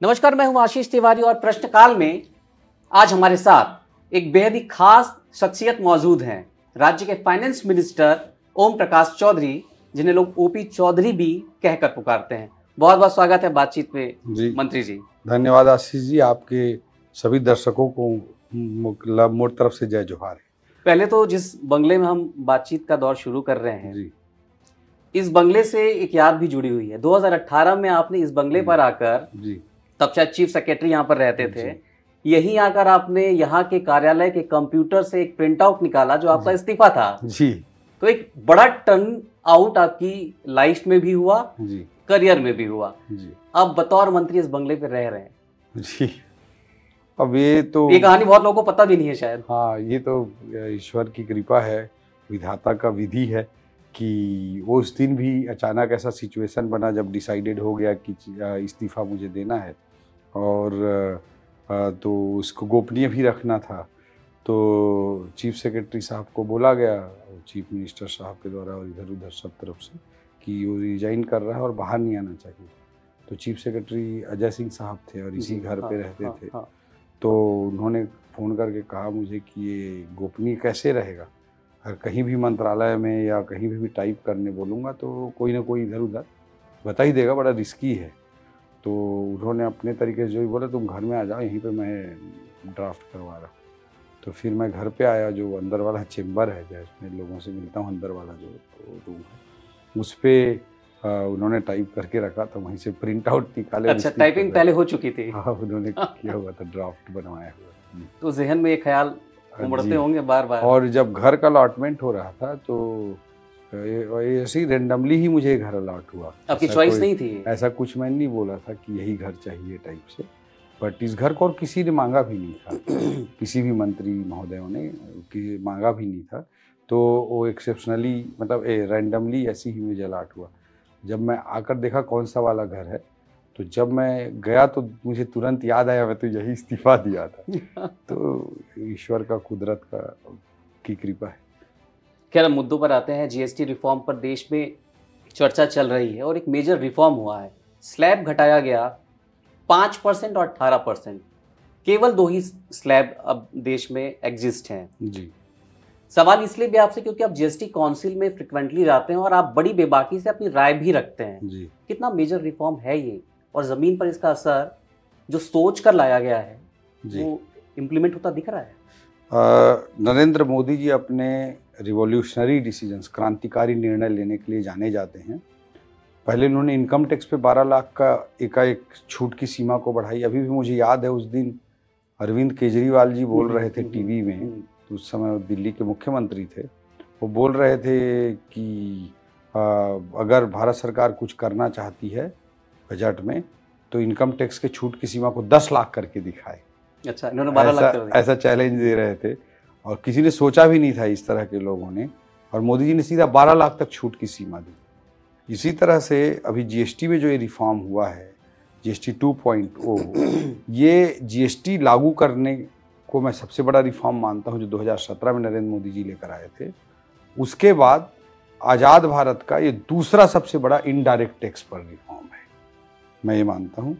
नमस्कार, मैं हूं आशीष तिवारी और प्रश्नकाल में आज हमारे साथ एक बेहद ही खास शख्सियत मौजूद हैं। राज्य के फाइनेंस मिनिस्टर ओम प्रकाश चौधरी, जिन्हें लोग ओपी चौधरी भी कहकर पुकारते हैं। बहुत बहुत स्वागत है बातचीत में जी। मंत्री जी। धन्यवाद आशीष जी, आपके सभी दर्शकों को मोर तरफ से जय जोहार है। पहले तो जिस बंगले में हम बातचीत का दौर शुरू कर रहे हैं जी, इस बंगले से एक याद भी जुड़ी हुई है। 2018 में आपने इस बंगले पर आकर, जी, तब शायद चीफ सेक्रेटरी यहाँ पर रहते थे, यहीं आकर आपने यहाँ के कार्यालय के कंप्यूटर से एक प्रिंट आउट निकाला जो आपका इस्तीफा था। जी, तो एक बड़ा टर्न आउट आपकी लाइफ में भी हुआ, जी, करियर में भी हुआ। जी, अब बतौर मंत्री इस बंगले पे रह रहे हैं। जी। अब ये तो ये कहानी बहुत लोगों को पता भी नहीं है शायद। हाँ, ये तो ईश्वर की कृपा है, विधाता का विधि है कि वो उस दिन भी अचानक ऐसा सिचुएशन बना जब डिसाइडेड हो गया कि इस्तीफा मुझे देना है और तो उसको गोपनीय भी रखना था। तो चीफ सेक्रेटरी साहब को बोला गया, चीफ मिनिस्टर साहब के द्वारा और इधर उधर सब तरफ से, कि वो रिजाइन कर रहा है और बाहर नहीं आना चाहिए। तो चीफ सेक्रेटरी अजय सिंह साहब थे और इसी घर पे रहते थे। तो उन्होंने फ़ोन करके कहा मुझे कि ये गोपनीय कैसे रहेगा, अगर कहीं भी मंत्रालय में या कहीं भी टाइप करने बोलूँगा तो कोई ना कोई इधर उधर बता ही देगा, बड़ा रिस्की है। तो उन्होंने अपने तरीके से जो भी बोला, तुम घर में आ जाओ, यहीं पे मैं ड्राफ्ट करवा रहा हूँ। तो फिर मैं घर पे आया, जो अंदर वाला चेम्बर है जिसमें लोगों से मिलता हूँ, अंदर वाला जो रूम है, उस पर उन्होंने टाइप करके रखा था, वहीं से प्रिंट आउट निकाले। अच्छा, टाइपिंग पहले हो चुकी थी। हाँ, उन्होंने किया हुआ था, ड्राफ्ट बनवाया हुआ। तो जहन में ये ख्याल उमड़ते होंगे बार बार। और जब घर का अलॉटमेंट हो रहा था तो ऐसे ही रेंडमली ही मुझे घर अलॉट हुआ। आपकी चॉइस नहीं थी? ऐसा कुछ मैंने नहीं बोला था कि यही घर चाहिए टाइप से, बट इस घर को और किसी ने मांगा भी नहीं था। किसी भी मंत्री महोदयों ने मांगा भी नहीं था। तो वो एक्सेप्शनली, मतलब रैंडमली ऐसी ही मुझे अलॉट हुआ। जब मैं आकर देखा कौन सा वाला घर है, तो जब मैं गया तो मुझे तुरंत याद आया, मैं तो यही इस्तीफा दिया था। तो ईश्वर का, कुदरत की कृपा है। खैर, हम मुद्दों पर आते हैं। जीएसटी रिफॉर्म पर देश में चर्चा चल रही है और एक मेजर रिफॉर्म हुआ है। स्लैब घटाया गया 5% और 18%। केवल 2 ही स्लैब अब देश में एग्जिस्ट हैं। जी। सवाल इसलिए भी आपसे क्योंकि आप जीएसटी काउंसिल में फ्रिक्वेंटली जाते हैं और आप बड़ी बेबाकी से अपनी राय भी रखते हैं। जी। कितना मेजर रिफॉर्म है ये, और जमीन पर इसका असर जो सोच कर लाया गया है वो इम्प्लीमेंट होता दिख रहा है? नरेंद्र मोदी जी अपने रिवॉल्यूशनरी डिसीजंस, क्रांतिकारी निर्णय लेने के लिए जाने जाते हैं। पहले उन्होंने इनकम टैक्स पे 12 लाख का एकाएक छूट की सीमा को बढ़ाई। अभी भी मुझे याद है, उस दिन अरविंद केजरीवाल जी बोल रहे थे टीवी में, तो उस समय दिल्ली के मुख्यमंत्री थे, वो बोल रहे थे कि अगर भारत सरकार कुछ करना चाहती है बजट में तो इनकम टैक्स के छूट की सीमा को 10 लाख करके दिखाए। अच्छा, इन्होंने 12 लाख कर दिया। ऐसा चैलेंज दे रहे थे और किसी ने सोचा भी नहीं था इस तरह के लोगों ने, और मोदी जी ने सीधा 12 लाख तक छूट की सीमा दी। इसी तरह से अभी जीएसटी में जो ये रिफॉर्म हुआ है, जीएसटी 2.0, ये जीएसटी लागू करने को मैं सबसे बड़ा रिफॉर्म मानता हूँ जो 2017 में नरेंद्र मोदी जी लेकर आए थे। उसके बाद आज़ाद भारत का ये दूसरा सबसे बड़ा इनडायरेक्ट टैक्स पर रिफॉर्म है, मैं ये मानता हूँ।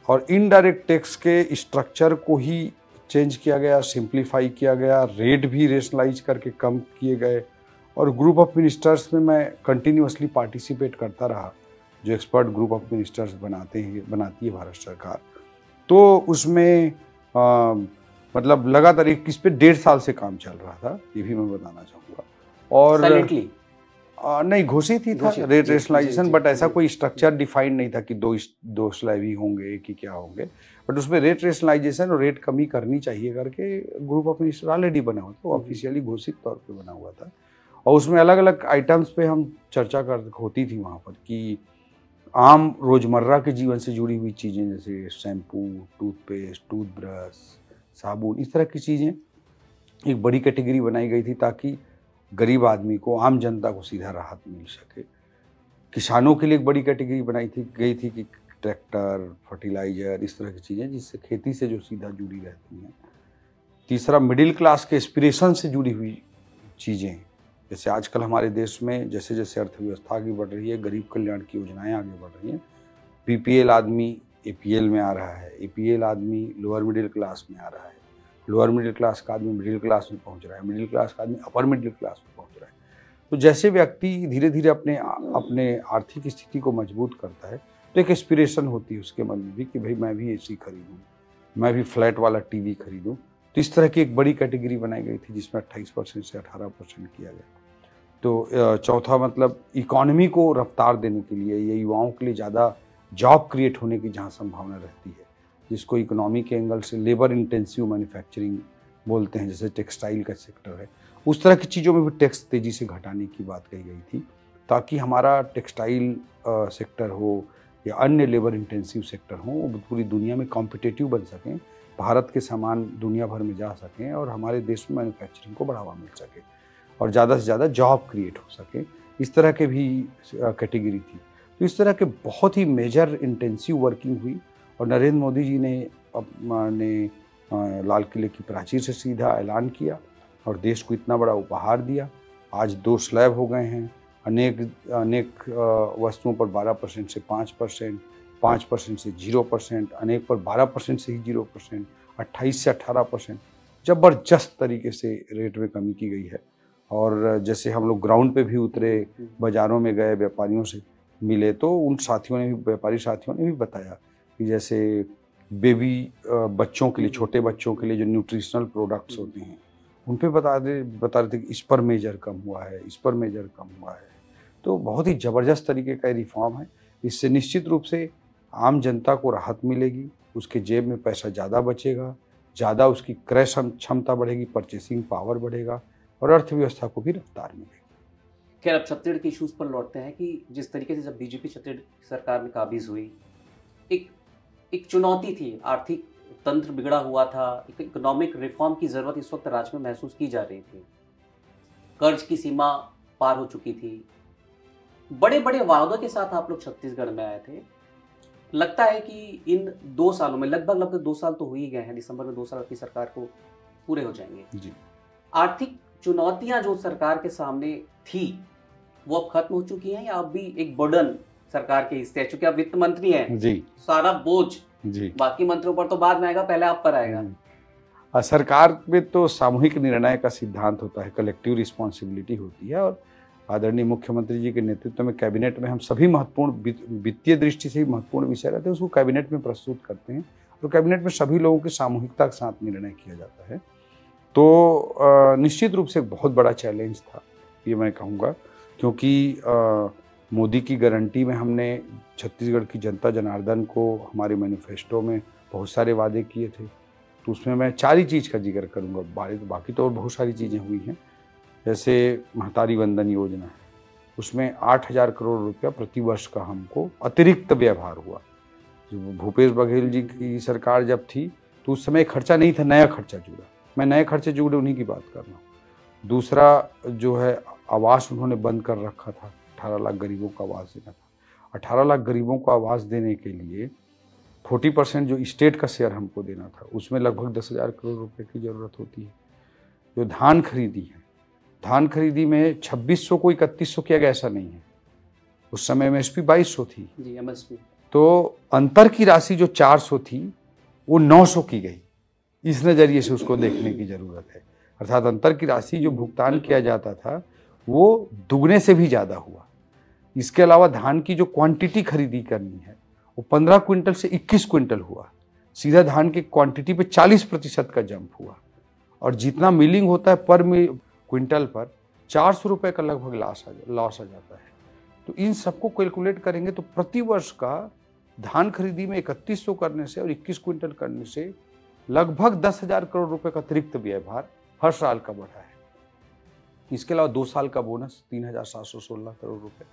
और इनडायरेक्ट टैक्स के स्ट्रक्चर को ही चेंज किया गया, सिंप्लीफाई किया गया, रेट भी रेशनलाइज करके कम किए गए। और ग्रुप ऑफ मिनिस्टर्स में मैं कंटिन्यूअसली पार्टिसिपेट करता रहा, जो एक्सपर्ट ग्रुप ऑफ मिनिस्टर्स बनाती है भारत सरकार। तो उसमें मतलब लगातार 21 पे 1.5 साल से काम चल रहा था, ये भी मैं बताना चाहूँगा। और नहीं, घोषित ही था रेट रेशनलाइजेशन, बट ऐसा कोई स्ट्रक्चर डिफाइंड नहीं था कि दो स्लैब ही होंगे कि क्या होंगे। बट उसमें रेट रेशनलाइजेशन और रेट कमी करनी चाहिए करके ग्रुप ऑफ मिनिस्टर ऑलरेडी बना हुआ था, ऑफिशियली घोषित तौर पे बना हुआ था। और उसमें अलग अलग आइटम्स पे हम चर्चा होती थी वहाँ पर, कि आम रोजमर्रा के जीवन से जुड़ी हुई चीज़ें जैसे शैम्पू, टूथपेस्ट, टूथब्रश, साबुन, इस तरह की चीज़ें एक बड़ी कैटेगरी बनाई गई थी ताकि गरीब आदमी को, आम जनता को सीधा राहत मिल सके। किसानों के लिए एक बड़ी कैटेगरी बनाई गई थी कि ट्रैक्टर, फर्टिलाइजर, इस तरह की चीज़ें जिससे खेती से जो सीधा जुड़ी रहती हैं। तीसरा, मिडिल क्लास के एस्पिरेशन से जुड़ी हुई चीज़ें, जैसे आजकल हमारे देश में जैसे जैसे अर्थव्यवस्था आगे बढ़ रही है, गरीब कल्याण की योजनाएं आगे बढ़ रही हैं, बीपीएल आदमी APL में आ रहा है, APL आदमी लोअर मिडिल क्लास में आ रहा है, लोअर मिडिल क्लास का आदमी मिडिल क्लास में पहुंच रहा है, मिडिल क्लास का आदमी अपर मिडिल क्लास में पहुंच रहा है। तो जैसे व्यक्ति धीरे धीरे अपने आर्थिक स्थिति को मजबूत करता है तो एक एस्पिरेशन होती है उसके मन में भी कि भाई मैं भी AC खरीदूँ, मैं भी फ्लैट वाला TV खरीदूँ। तो इस तरह की एक बड़ी कैटेगरी बनाई गई थी जिसमें 28% से 18% किया गया। तो चौथा मतलब इकोनॉमी को रफ्तार देने के लिए, ये युवाओं के लिए ज़्यादा जॉब क्रिएट होने की जहाँ संभावना रहती है, जिसको इकोनॉमी के एंगल से लेबर इंटेंसिव मैन्युफैक्चरिंग बोलते हैं, जैसे टेक्सटाइल का सेक्टर है, उस तरह की चीज़ों में भी टैक्स तेज़ी से घटाने की बात कही गई थी, ताकि हमारा टेक्सटाइल सेक्टर हो या अन्य लेबर इंटेंसिव सेक्टर हो, वो पूरी दुनिया में कॉम्पिटिटिव बन सकें, भारत के सामान दुनिया भर में जा सकें और हमारे देश में मैन्युफैक्चरिंग को बढ़ावा मिल सके और ज़्यादा से ज़्यादा जॉब क्रिएट हो सके। इस तरह के भी कैटेगरी थी। तो इस तरह के बहुत ही मेजर इंटेंसिव वर्किंग हुई और नरेंद्र मोदी जी ने लाल किले की प्राचीर से सीधा ऐलान किया और देश को इतना बड़ा उपहार दिया। आज 2 स्लैब हो गए हैं, अनेक वस्तुओं पर 12% से 5%, 5% से 0%, अनेक पर 12% से ही 0%, 28 से 18%, ज़बरदस्त तरीके से रेट में कमी की गई है। और जैसे हम लोग ग्राउंड पे भी उतरे, बाज़ारों में गए, व्यापारियों से मिले, तो उन साथियों ने भी, व्यापारी साथियों ने भी बताया कि जैसे बेबी बच्चों के लिए, छोटे बच्चों के लिए जो न्यूट्रिशनल प्रोडक्ट्स होते हैं, उन पे बता रहे थे कि इस पर मेजर कम हुआ है, इस पर मेजर कम हुआ है। तो बहुत ही ज़बरदस्त तरीके का रिफॉर्म है। इससे निश्चित रूप से आम जनता को राहत मिलेगी, उसके जेब में पैसा ज़्यादा बचेगा, ज़्यादा उसकी क्रय क्षमता बढ़ेगी, परचेसिंग पावर बढ़ेगा और अर्थव्यवस्था को भी रफ्तार मिलेगी। खैर, अब छत्तीसगढ़ के इशूज़ पर लौटते हैं कि जिस तरीके से जब बीजेपी छत्तीसगढ़ सरकार में काबिज हुई, एक चुनौती थी, आर्थिक तंत्र बिगड़ा हुआ था, एक इकोनॉमिक रिफॉर्म की ज़रूरत इस वक्त राज्य में महसूस की जा रही थी। कर्ज की सीमा पार हो चुकी थी, बड़े बड़े वादों के साथ आप लोग छत्तीसगढ़ में आए थे। लगता है कि इन 2 सालों में, लगभग 2 साल तो हो ही गए हैं, दिसंबर में 2 साल की सरकार को पूरे हो जाएंगे जी। आर्थिक चुनौतियां जो सरकार के सामने थी वो अब खत्म हो चुकी हैं या अब भी एक बर्डन सरकार के हिस्से है? चूंकि आप वित्त मंत्री हैं जी, सारा बोझ जी बाकी मंत्रियों पर तो बाद में आएगा, पहले आप पर आएगा। सरकार में तो सामूहिक निर्णय का सिद्धांत होता है, कलेक्टिव रिस्पॉन्सिबिलिटी होती है और आदरणीय मुख्यमंत्री जी के नेतृत्व में कैबिनेट में हम सभी महत्वपूर्ण, वित्तीय दृष्टि से भी महत्वपूर्ण विषय रहते हैं, उसको कैबिनेट में प्रस्तुत करते हैं तो कैबिनेट में सभी लोगों की सामूहिकता के साथ निर्णय किया जाता है। तो निश्चित रूप से एक बहुत बड़ा चैलेंज था ये मैं कहूँगा, क्योंकि मोदी की गारंटी में हमने छत्तीसगढ़ की जनता जनार्दन को हमारे मैनिफेस्टो में बहुत सारे वादे किए थे। तो उसमें मैं 4 ही चीज़ का जिक्र करूँगा, बाकी तो और बहुत सारी चीज़ें हुई हैं। जैसे महतारी वंदन योजना है, उसमें 8,000 करोड़ रुपया प्रति वर्ष का हमको अतिरिक्त व्यवहार हुआ। जो भूपेश बघेल जी की सरकार जब थी तो उस समय खर्चा नहीं था, नया खर्चा जुड़ा। मैं नए खर्चे जुड़े उन्हीं की बात कर रहा हूँ। दूसरा जो है आवास उन्होंने बंद कर रखा था, 18 लाख गरीबों को आवास देना था। 18 लाख गरीबों को आवास देने के लिए 40% जो स्टेट का शेयर हमको देना था, उसमें लगभग 10,000 करोड़ रुपए की ज़रूरत होती है। जो धान खरीदी है, धान खरीदी में 2600 को 3100 किया गया, ऐसा नहीं है। उस समय MSP 2200 थी जी, MSP। तो अंतर की राशि जो 400 थी वो 900 की गई। इस नज़रिए से उसको देखने की ज़रूरत है। अर्थात अंतर की राशि जो भुगतान किया जाता था वो दुगने से भी ज़्यादा हुआ। इसके अलावा धान की जो क्वांटिटी खरीदी करनी है वो 15 क्विंटल से 21 क्विंटल हुआ। सीधा धान की क्वांटिटी पे 40% का जंप हुआ और जितना मिलिंग होता है पर क्विंटल पर 400 रुपये का लगभग लॉस आ जाता है। तो इन सबको कैलकुलेट करेंगे तो प्रति वर्ष का धान खरीदी में 3100 करने से और 21 क्विंटल करने से लगभग 10,000 करोड़ रुपए का अतिरिक्त व्यवहार हर साल का बढ़ा है। इसके अलावा 2 साल का बोनस 3,716 करोड़ रुपए।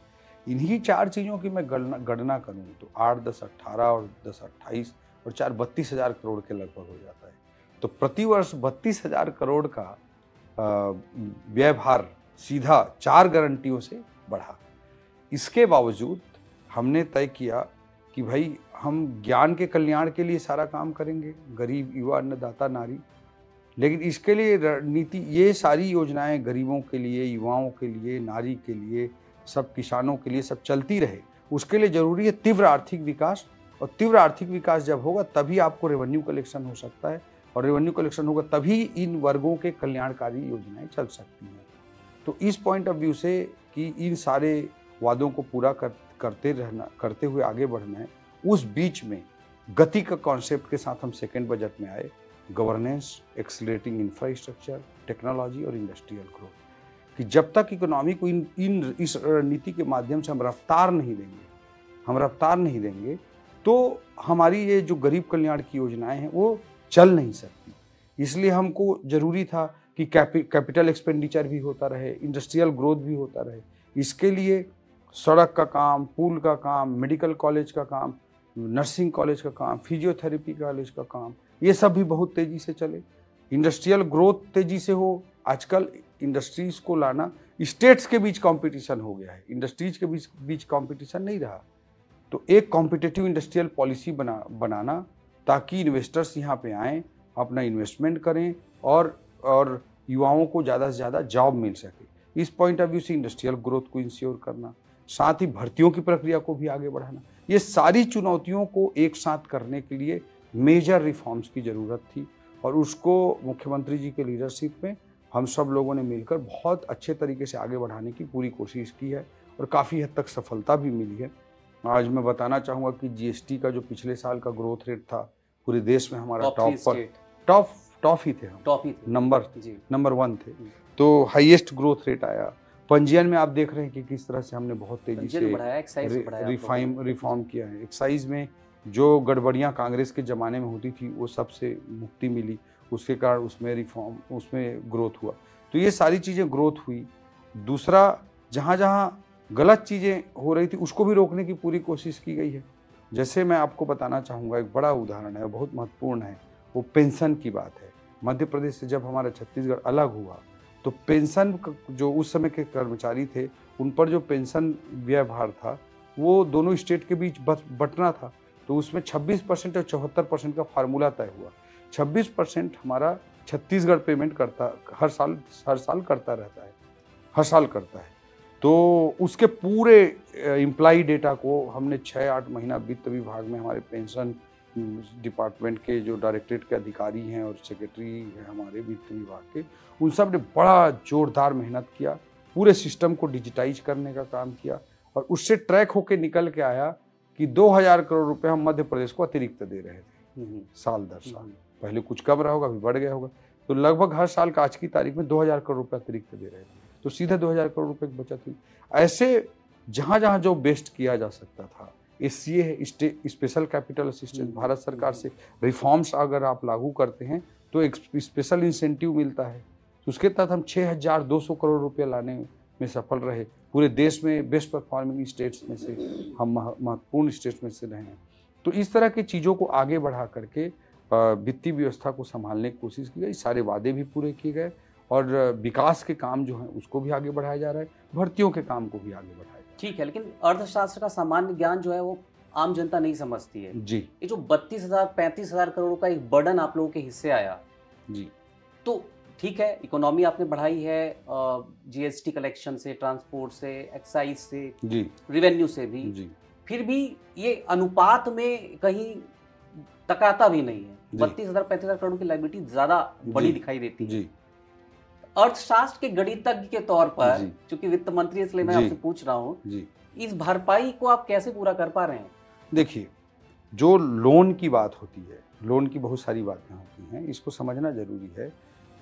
इन्हीं 4 चीज़ों की मैं गणना करूँ तो 8, 10, 18 और 10, 28 और 4, 32,000 करोड़ के लगभग हो जाता है। तो प्रति वर्ष 32,000 करोड़ का व्यवहार सीधा 4 गारंटियों से बढ़ा। इसके बावजूद हमने तय किया कि भाई हम ज्ञान के कल्याण के लिए सारा काम करेंगे, गरीब, युवा, अन्नदाता, नारी। लेकिन इसके लिए रणनीति, ये सारी योजनाएं गरीबों के लिए, युवाओं के लिए, नारी के लिए, सब किसानों के लिए सब चलती रहे, उसके लिए ज़रूरी है तीव्र आर्थिक विकास और तीव्र आर्थिक विकास जब होगा तभी आपको रेवेन्यू कलेक्शन हो सकता है, और रेवेन्यू कलेक्शन होगा तभी इन वर्गों के कल्याणकारी योजनाएं चल सकती हैं। तो इस पॉइंट ऑफ व्यू से कि इन सारे वादों को पूरा करते हुए आगे बढ़ना है, उस बीच में गति का कॉन्सेप्ट के साथ हम सेकेंड बजट में आए, गवर्नेंस, एक्सीलरेटिंग इंफ्रास्ट्रक्चर, टेक्नोलॉजी और इंडस्ट्रियल ग्रोथ, कि जब तक इकोनॉमी को इस रणनीति के माध्यम से हम रफ्तार नहीं देंगे तो हमारी ये जो गरीब कल्याण की योजनाएं हैं वो चल नहीं सकती। इसलिए हमको जरूरी था कि कैपिटल एक्सपेंडिचर भी होता रहे, इंडस्ट्रियल ग्रोथ भी होता रहे। इसके लिए सड़क का काम, पुल का काम, मेडिकल कॉलेज का काम, नर्सिंग कॉलेज का काम, फिजियोथेरेपी कॉलेज का काम, ये सब भी बहुत तेजी से चले। इंडस्ट्रियल ग्रोथ तेजी से हो। आजकल इंडस्ट्रीज को लाना, स्टेट्स के बीच कंपटीशन हो गया है, इंडस्ट्रीज के बीच कंपटीशन नहीं रहा। तो एक कॉम्पिटिटिव इंडस्ट्रियल पॉलिसी बनाना ताकि इन्वेस्टर्स यहाँ पे आएँ, अपना इन्वेस्टमेंट करें और युवाओं को ज़्यादा से ज़्यादा जॉब मिल सके। इस पॉइंट ऑफ व्यू से इंडस्ट्रियल ग्रोथ को इंश्योर करना, साथ ही भर्तियों की प्रक्रिया को भी आगे बढ़ाना, ये सारी चुनौतियों को एक साथ करने के लिए मेजर रिफॉर्म्स की ज़रूरत थी। और उसको मुख्यमंत्री जी के लीडरशिप में हम सब लोगों ने मिलकर बहुत अच्छे तरीके से आगे बढ़ाने की पूरी कोशिश की है और काफ़ी हद तक सफलता भी मिली है। आज मैं बताना चाहूँगा कि जीएसटी का जो पिछले साल का ग्रोथ रेट था पूरे देश में हमारा टॉप ही थे, नंबर 1 थे। तो हाईएस्ट ग्रोथ रेट आया। पंजीयन में आप देख रहे हैं कि किस तरह से हमने बहुत तेजी से रिफॉर्म किया है। एक्साइज में जो गड़बड़ियां कांग्रेस के ज़माने में होती थी वो सबसे मुक्ति मिली, उसके कारण उसमें ग्रोथ हुआ। तो ये सारी चीज़ें ग्रोथ हुई। दूसरा, जहाँ जहाँ गलत चीज़ें हो रही थी उसको भी रोकने की पूरी कोशिश की गई है। जैसे मैं आपको बताना चाहूँगा, एक बड़ा उदाहरण है, बहुत महत्वपूर्ण है, वो पेंशन की बात है। मध्य प्रदेश से जब हमारा छत्तीसगढ़ अलग हुआ तो पेंशन जो उस समय के कर्मचारी थे उन पर जो पेंशन व्यय भार था वो दोनों स्टेट के बीच बंटना था। तो उसमें 26% और 74% का फार्मूला तय हुआ। 26% हमारा छत्तीसगढ़ पेमेंट हर साल करता है। तो उसके पूरे एम्प्लॉई डेटा को हमने 6-8 महीना वित्त विभाग में हमारे पेंशन डिपार्टमेंट के जो डायरेक्टरेट के अधिकारी हैं और सेक्रेटरी हैं हमारे वित्त विभाग के, उन सब ने बड़ा जोरदार मेहनत किया, पूरे सिस्टम को डिजिटाइज करने का काम किया और उससे ट्रैक होके निकल के आया कि 2000 करोड़ रुपए हम मध्य प्रदेश को अतिरिक्त दे रहे थे साल दर साल। पहले कुछ कम रहा होगा, अभी बढ़ गया होगा। तो लगभग हर साल का आज की तारीख में 2000 करोड़ रुपए अतिरिक्त दे रहे थे, तो सीधे 2000 करोड़ रुपए की बचत हुई। ऐसे जहाँ जहाँ जो बेस्ट किया जा सकता था, इसलिए है स्पेशल कैपिटल असिस्टेंस भारत सरकार से रिफॉर्म्स अगर आप लागू करते हैं तो एक स्पेशल इंसेंटिव मिलता है। तो उसके तहत हम 6200 करोड़ रुपये लाने में सफल रहे। पूरे देश में बेस्ट परफॉर्मिंग स्टेट्स में से हम महत्वपूर्ण स्टेट्स में से रहे हैं। तो इस तरह की चीज़ों को आगे बढ़ा करके वित्तीय व्यवस्था को संभालने की कोशिश की गई। सारे वादे भी पूरे किए गए और विकास के काम जो हैं उसको भी आगे बढ़ाया जा रहा है, भर्तियों के काम को भी आगे बढ़ाया जा रहा है। ठीक है, लेकिन अर्थशास्त्र का सामान्य ज्ञान जो है वो आम जनता नहीं समझती है जी। ये जो 32,000-35,000 करोड़ का एक बर्डन आप लोगों के हिस्से आया जी, तो ठीक है, इकोनॉमी आपने बढ़ाई है जीएसटी कलेक्शन से, ट्रांसपोर्ट से, एक्साइज से, जी, रिवेन्यू से भी जी। फिर भी ये अनुपात में कहीं टकराता भी नहीं है। 32,000-35,000 करोड़ की लायबिलिटी ज्यादा बड़ी दिखाई देती है जी। अर्थशास्त्र के गणितज्ञ के तौर पर, चूंकि वित्त मंत्री इसलिए मैं आपसे पूछ रहा हूँ, इस भरपाई को आप कैसे पूरा कर पा रहे हैं? देखिए, जो लोन की बात होती है, लोन की बहुत सारी बातें होती हैं, इसको समझना जरूरी है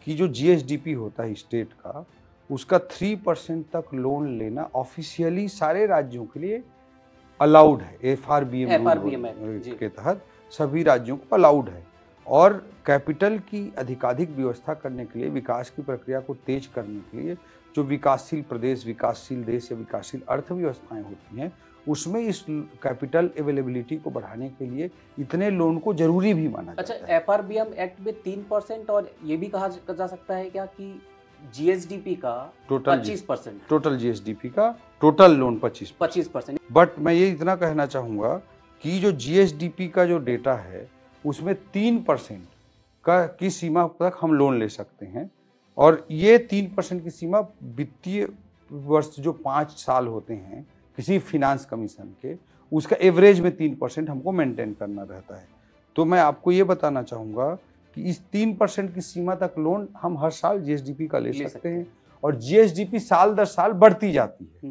कि जो जीएसडीपी होता है स्टेट का, उसका 3% तक लोन लेना ऑफिशियली सारे राज्यों के लिए अलाउड है। एफआरबीएम के तहत सभी राज्यों को अलाउड है। और कैपिटल की अधिकाधिक व्यवस्था करने के लिए, विकास की प्रक्रिया को तेज करने के लिए जो विकासशील प्रदेश, विकासशील देश या विकासशील अर्थव्यवस्थाएं होती हैं, उसमें इस कैपिटल अवेलेबिलिटी को बढ़ाने के लिए इतने लोन को जरूरी भी माना जाता है। अच्छा, एफआरबीएम एक्ट में 3% और ये भी कहा जा सकता है क्या कि जीएसडीपी का टोटल 25%, टोटल जीएसडीपी का टोटल लोन 25%। बट मैं ये इतना कहना चाहूँगा कि जो जीएसडीपी का जो डेटा है उसमें 3% की सीमा तक हम लोन ले सकते हैं। और ये 3% की सीमा वित्तीय वर्ष जो 5 साल होते हैं किसी फिनांस कमीशन के, उसका एवरेज में 3% हमको मेंटेन करना रहता है। तो मैं आपको ये बताना चाहूँगा कि इस 3% की सीमा तक लोन हम हर साल जीएसडीपी का ले सकते हैं, और जीएसडीपी साल दर साल बढ़ती जाती है।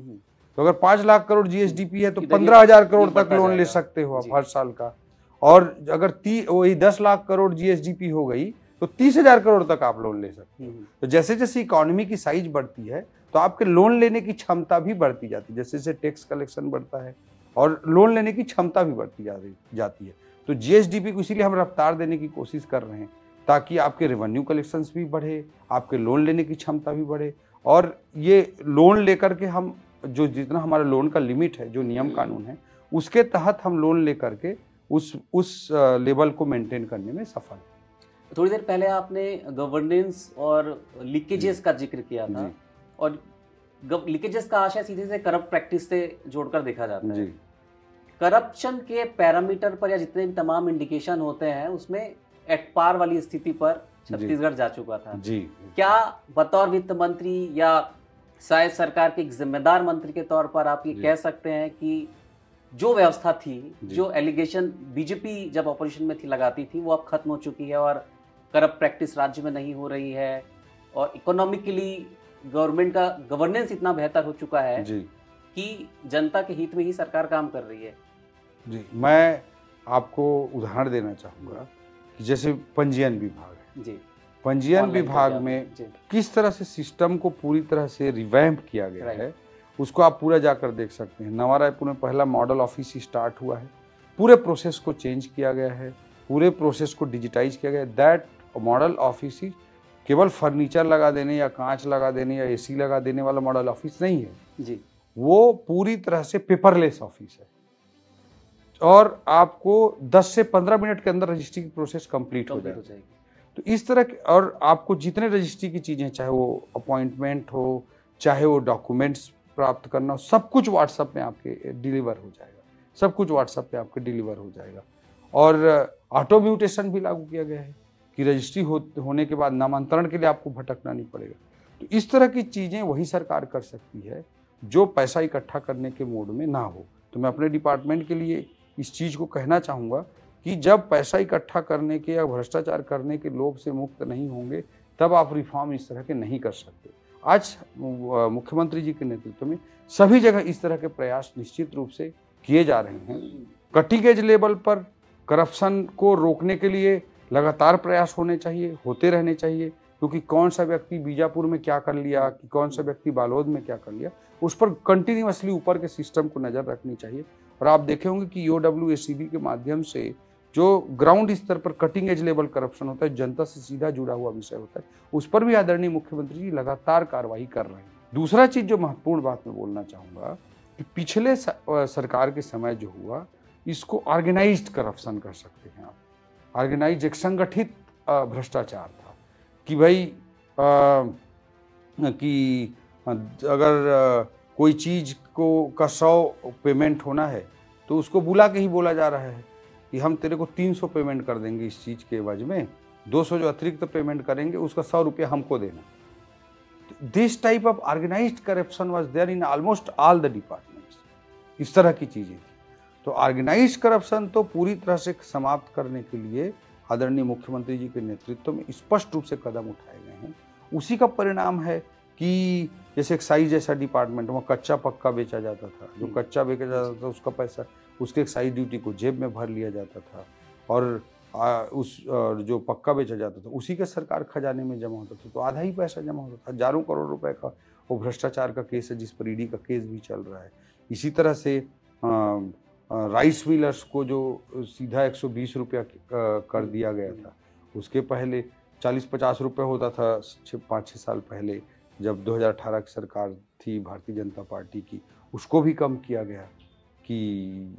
तो अगर 5 लाख करोड़ जीएसडीपी है तो 15,000 करोड़ तक लोन ले सकते हो आप हर साल का। और अगर वही 10 लाख करोड़ जीएसडीपी हो गई तो 30,000 करोड़ तक आप लोन ले सकते हो। तो जैसे जैसे इकोनॉमी की साइज बढ़ती है तो आपके लोन लेने की क्षमता भी बढ़ती जाती है, जैसे जैसे टैक्स कलेक्शन बढ़ता है और लोन लेने की क्षमता भी बढ़ती जाती है। तो जीएसडीपी को इसीलिए हम रफ्तार देने की कोशिश कर रहे हैं, ताकि आपके रेवेन्यू कलेक्शंस भी बढ़े, आपके लोन लेने की क्षमता भी बढ़े, और ये लोन लेकर के हम जो जितना हमारा लोन का लिमिट है, जो नियम कानून है, उसके तहत हम लोन लेकर के उस लेवल को मेंटेन करने में सफल है। थोड़ी देर पहले आपने गवर्नेंस और लीकेजेस का जिक्र किया था, और लीकेजेस का आशय सीधे से करप्ट प्रैक्टिस से जोड़कर देखा जाता है। करप्शन के पैरामीटर पर या जितने भी तमाम इंडिकेशन होते हैं उसमें एट पार वाली स्थिति पर छत्तीसगढ़ जा चुका था जी। क्या बतौर वित्त मंत्री या शायद सरकार के एक जिम्मेदार मंत्री के तौर पर आप ये कह सकते हैं कि जो व्यवस्था थी, जो एलिगेशन बीजेपी जब ऑपोजिशन में थी लगाती थी, वो अब खत्म हो चुकी है और करप्ट प्रैक्टिस राज्य में नहीं हो रही है, और इकोनॉमिकली गवर्नमेंट का गवर्नेंस इतना बेहतर हो चुका है कि जनता के हित में ही सरकार काम कर रही है? जी, मैं आपको उदाहरण देना चाहूँगा कि जैसे पंजीयन विभाग है जी, पंजीयन विभाग में किस तरह से सिस्टम को पूरी तरह से रिवैम्प किया गया है, उसको आप पूरा जाकर देख सकते हैं। नवा रायपुर में पहला मॉडल ऑफिस स्टार्ट हुआ है, पूरे प्रोसेस को चेंज किया गया है, पूरे प्रोसेस को डिजिटाइज किया गया है। दैट मॉडल ऑफिस केवल फर्नीचर लगा देने या कांच लगा देने या एसी लगा देने वाला मॉडल ऑफिस नहीं है जी, वो पूरी तरह से पेपरलेस ऑफिस है, और आपको 10 से 15 मिनट के अंदर रजिस्ट्री की प्रोसेस कंप्लीट हो जाएगी। तो इस तरह के, और आपको जितने रजिस्ट्री की चीज़ें, चाहे वो अपॉइंटमेंट हो, चाहे वो डॉक्यूमेंट्स प्राप्त करना हो, सब कुछ व्हाट्सएप में आपके डिलीवर हो जाएगा, सब कुछ व्हाट्सएप पे आपके डिलीवर हो जाएगा। और ऑटो म्यूटेशन भी लागू किया गया है कि रजिस्ट्री होने के बाद नामांतरण के लिए आपको भटकना नहीं पड़ेगा। तो इस तरह की चीज़ें वही सरकार कर सकती है जो पैसा इकट्ठा करने के मोड में ना हो। तो मैं अपने डिपार्टमेंट के लिए इस चीज़ को कहना चाहूँगा कि जब पैसा इकट्ठा करने के या भ्रष्टाचार करने के लोभ से मुक्त नहीं होंगे, तब आप रिफॉर्म इस तरह के नहीं कर सकते। आज मुख्यमंत्री जी के नेतृत्व में सभी जगह इस तरह के प्रयास निश्चित रूप से किए जा रहे हैं। कटिंग एज लेवल पर करप्शन को रोकने के लिए लगातार प्रयास होने चाहिए, होते रहने चाहिए, क्योंकि कौन सा व्यक्ति बीजापुर में क्या कर लिया, कि कौन सा व्यक्ति बालोद में क्या कर लिया, उस पर कंटिन्यूअसली ऊपर के सिस्टम को नज़र रखनी चाहिए। और आप देखे होंगे कि OWACB के माध्यम से जो ग्राउंड स्तर पर कटिंग एज लेवल करप्शन होता है, जनता से सीधा जुड़ा हुआ विषय होता है, उस पर भी आदरणीय मुख्यमंत्री जी लगातार कार्रवाई कर रहे हैं। दूसरा चीज़ जो महत्वपूर्ण बात मैं बोलना चाहूँगा कि पिछले सरकार के समय जो हुआ, इसको ऑर्गेनाइज्ड करप्शन कर सकते हैं आप। ऑर्गेनाइज एक संगठित भ्रष्टाचार था कि भाई कि अगर कोई चीज़ का 100 पेमेंट होना है तो उसको बुला के ही बोला जा रहा है कि हम तेरे को 300 पेमेंट कर देंगे इस चीज़ के एवज में, 200 जो अतिरिक्त पेमेंट करेंगे उसका 100 रुपया हमको देना। This type of organised corruption was there in almost all the departments. इस तरह की चीज़ें थी। तो ऑर्गेनाइज्ड करप्शन तो पूरी तरह से समाप्त करने के लिए आदरणीय मुख्यमंत्री जी के नेतृत्व में स्पष्ट रूप से कदम उठाए गए हैं। उसी का परिणाम है कि जैसे एक्साइज जैसा डिपार्टमेंट, वहाँ कच्चा पक्का बेचा जाता था, जो कच्चा बेचा जाता था उसका पैसा उसके एक्साइज ड्यूटी को जेब में भर लिया जाता था, और जो पक्का बेचा जाता था उसी के सरकार खजाने में जमा होता था, तो आधा ही पैसा जमा होता था। हजारों करोड़ रुपए का वो भ्रष्टाचार का केस है, जिस पर ईडी का केस भी चल रहा है। इसी तरह से राइस मिलर्स को जो सीधा 120 रुपया कर दिया गया था, उसके पहले 40-50 रुपये होता था 5-6 साल पहले, जब 2018 की सरकार थी भारतीय जनता पार्टी की, उसको भी कम किया गया कि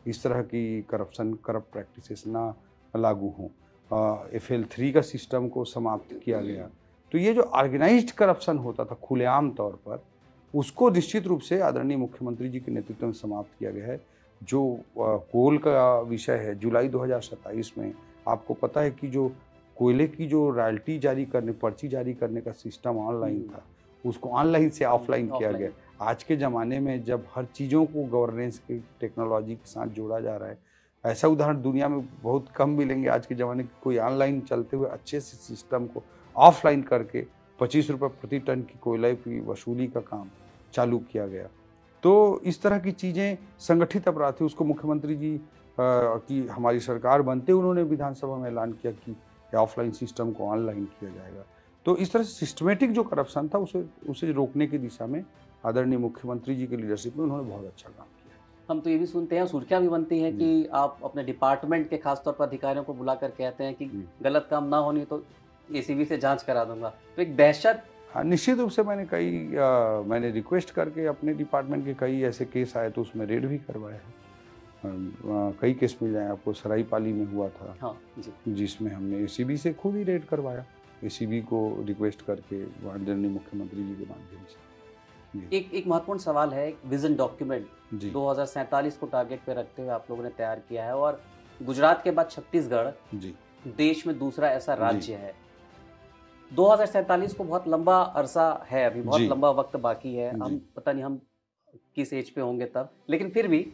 इस तरह की करप्ट प्रैक्टिसेस ना लागू हों। FL3 का सिस्टम को समाप्त किया गया। तो ये जो ऑर्गेनाइज्ड करप्शन होता था खुलेआम तौर पर, उसको निश्चित रूप से आदरणीय मुख्यमंत्री जी के नेतृत्व में समाप्त किया गया है। जो कोल का विषय है, जुलाई 2027 में आपको पता है कि जो कोयले की जो रॉयल्टी जारी करने, पर्ची जारी करने का सिस्टम ऑनलाइन था, उसको ऑनलाइन से ऑफलाइन किया गया। आज के ज़माने में जब हर चीज़ों को गवर्नेंस की टेक्नोलॉजी के साथ जोड़ा जा रहा है, ऐसा उदाहरण दुनिया में बहुत कम मिलेंगे। आज के ज़माने में कोई ऑनलाइन चलते हुए अच्छे से सिस्टम को ऑफलाइन करके 25 रुपये प्रति टन की कोयले की वसूली का काम चालू किया गया। तो इस तरह की चीज़ें संगठित अपराध थे, उसको मुख्यमंत्री जी की हमारी सरकार बनते उन्होंने विधानसभा में ऐलान किया कि ऑफलाइन सिस्टम को ऑनलाइन किया जाएगा। तो इस तरह से सिस्टमेटिक जो करप्शन था उसे रोकने की दिशा में आदरणीय मुख्यमंत्री जी के लीडरशिप में उन्होंने बहुत अच्छा काम किया। हम तो ये भी सुनते हैं, सुर्खियाँ भी बनती हैं कि आप अपने डिपार्टमेंट के खासतौर पर अधिकारियों को बुलाकर कहते हैं कि गलत काम ना होनी तो एसीबी से जांच करा दूंगा, तो एक दहशत। हाँ, निश्चित रूप से मैंने रिक्वेस्ट करके अपने डिपार्टमेंट के कई ऐसे केस आए तो उसमें रेड भी करवाया है। कई केस मिल जाए आपको, सराईपाली में हुआ था। हाँ जी। जिसमें हमने एसीबी से खुद ही रेड करवाया, एसीबी को रिक्वेस्ट करके आदरणीय मुख्यमंत्री जी के माध्यम से। एक महत्वपूर्ण सवाल है, विजन डॉक्यूमेंट 2047 को टारगेट पे रखते हुए आप लोगों ने तैयार किया है और गुजरात के बाद छत्तीसगढ़ जी देश में दूसरा ऐसा राज्य है। 2047 को बहुत लंबा अरसा है, अभी बहुत लंबा वक्त बाकी है। हम पता नहीं हम किस एज पे होंगे तब, लेकिन फिर भी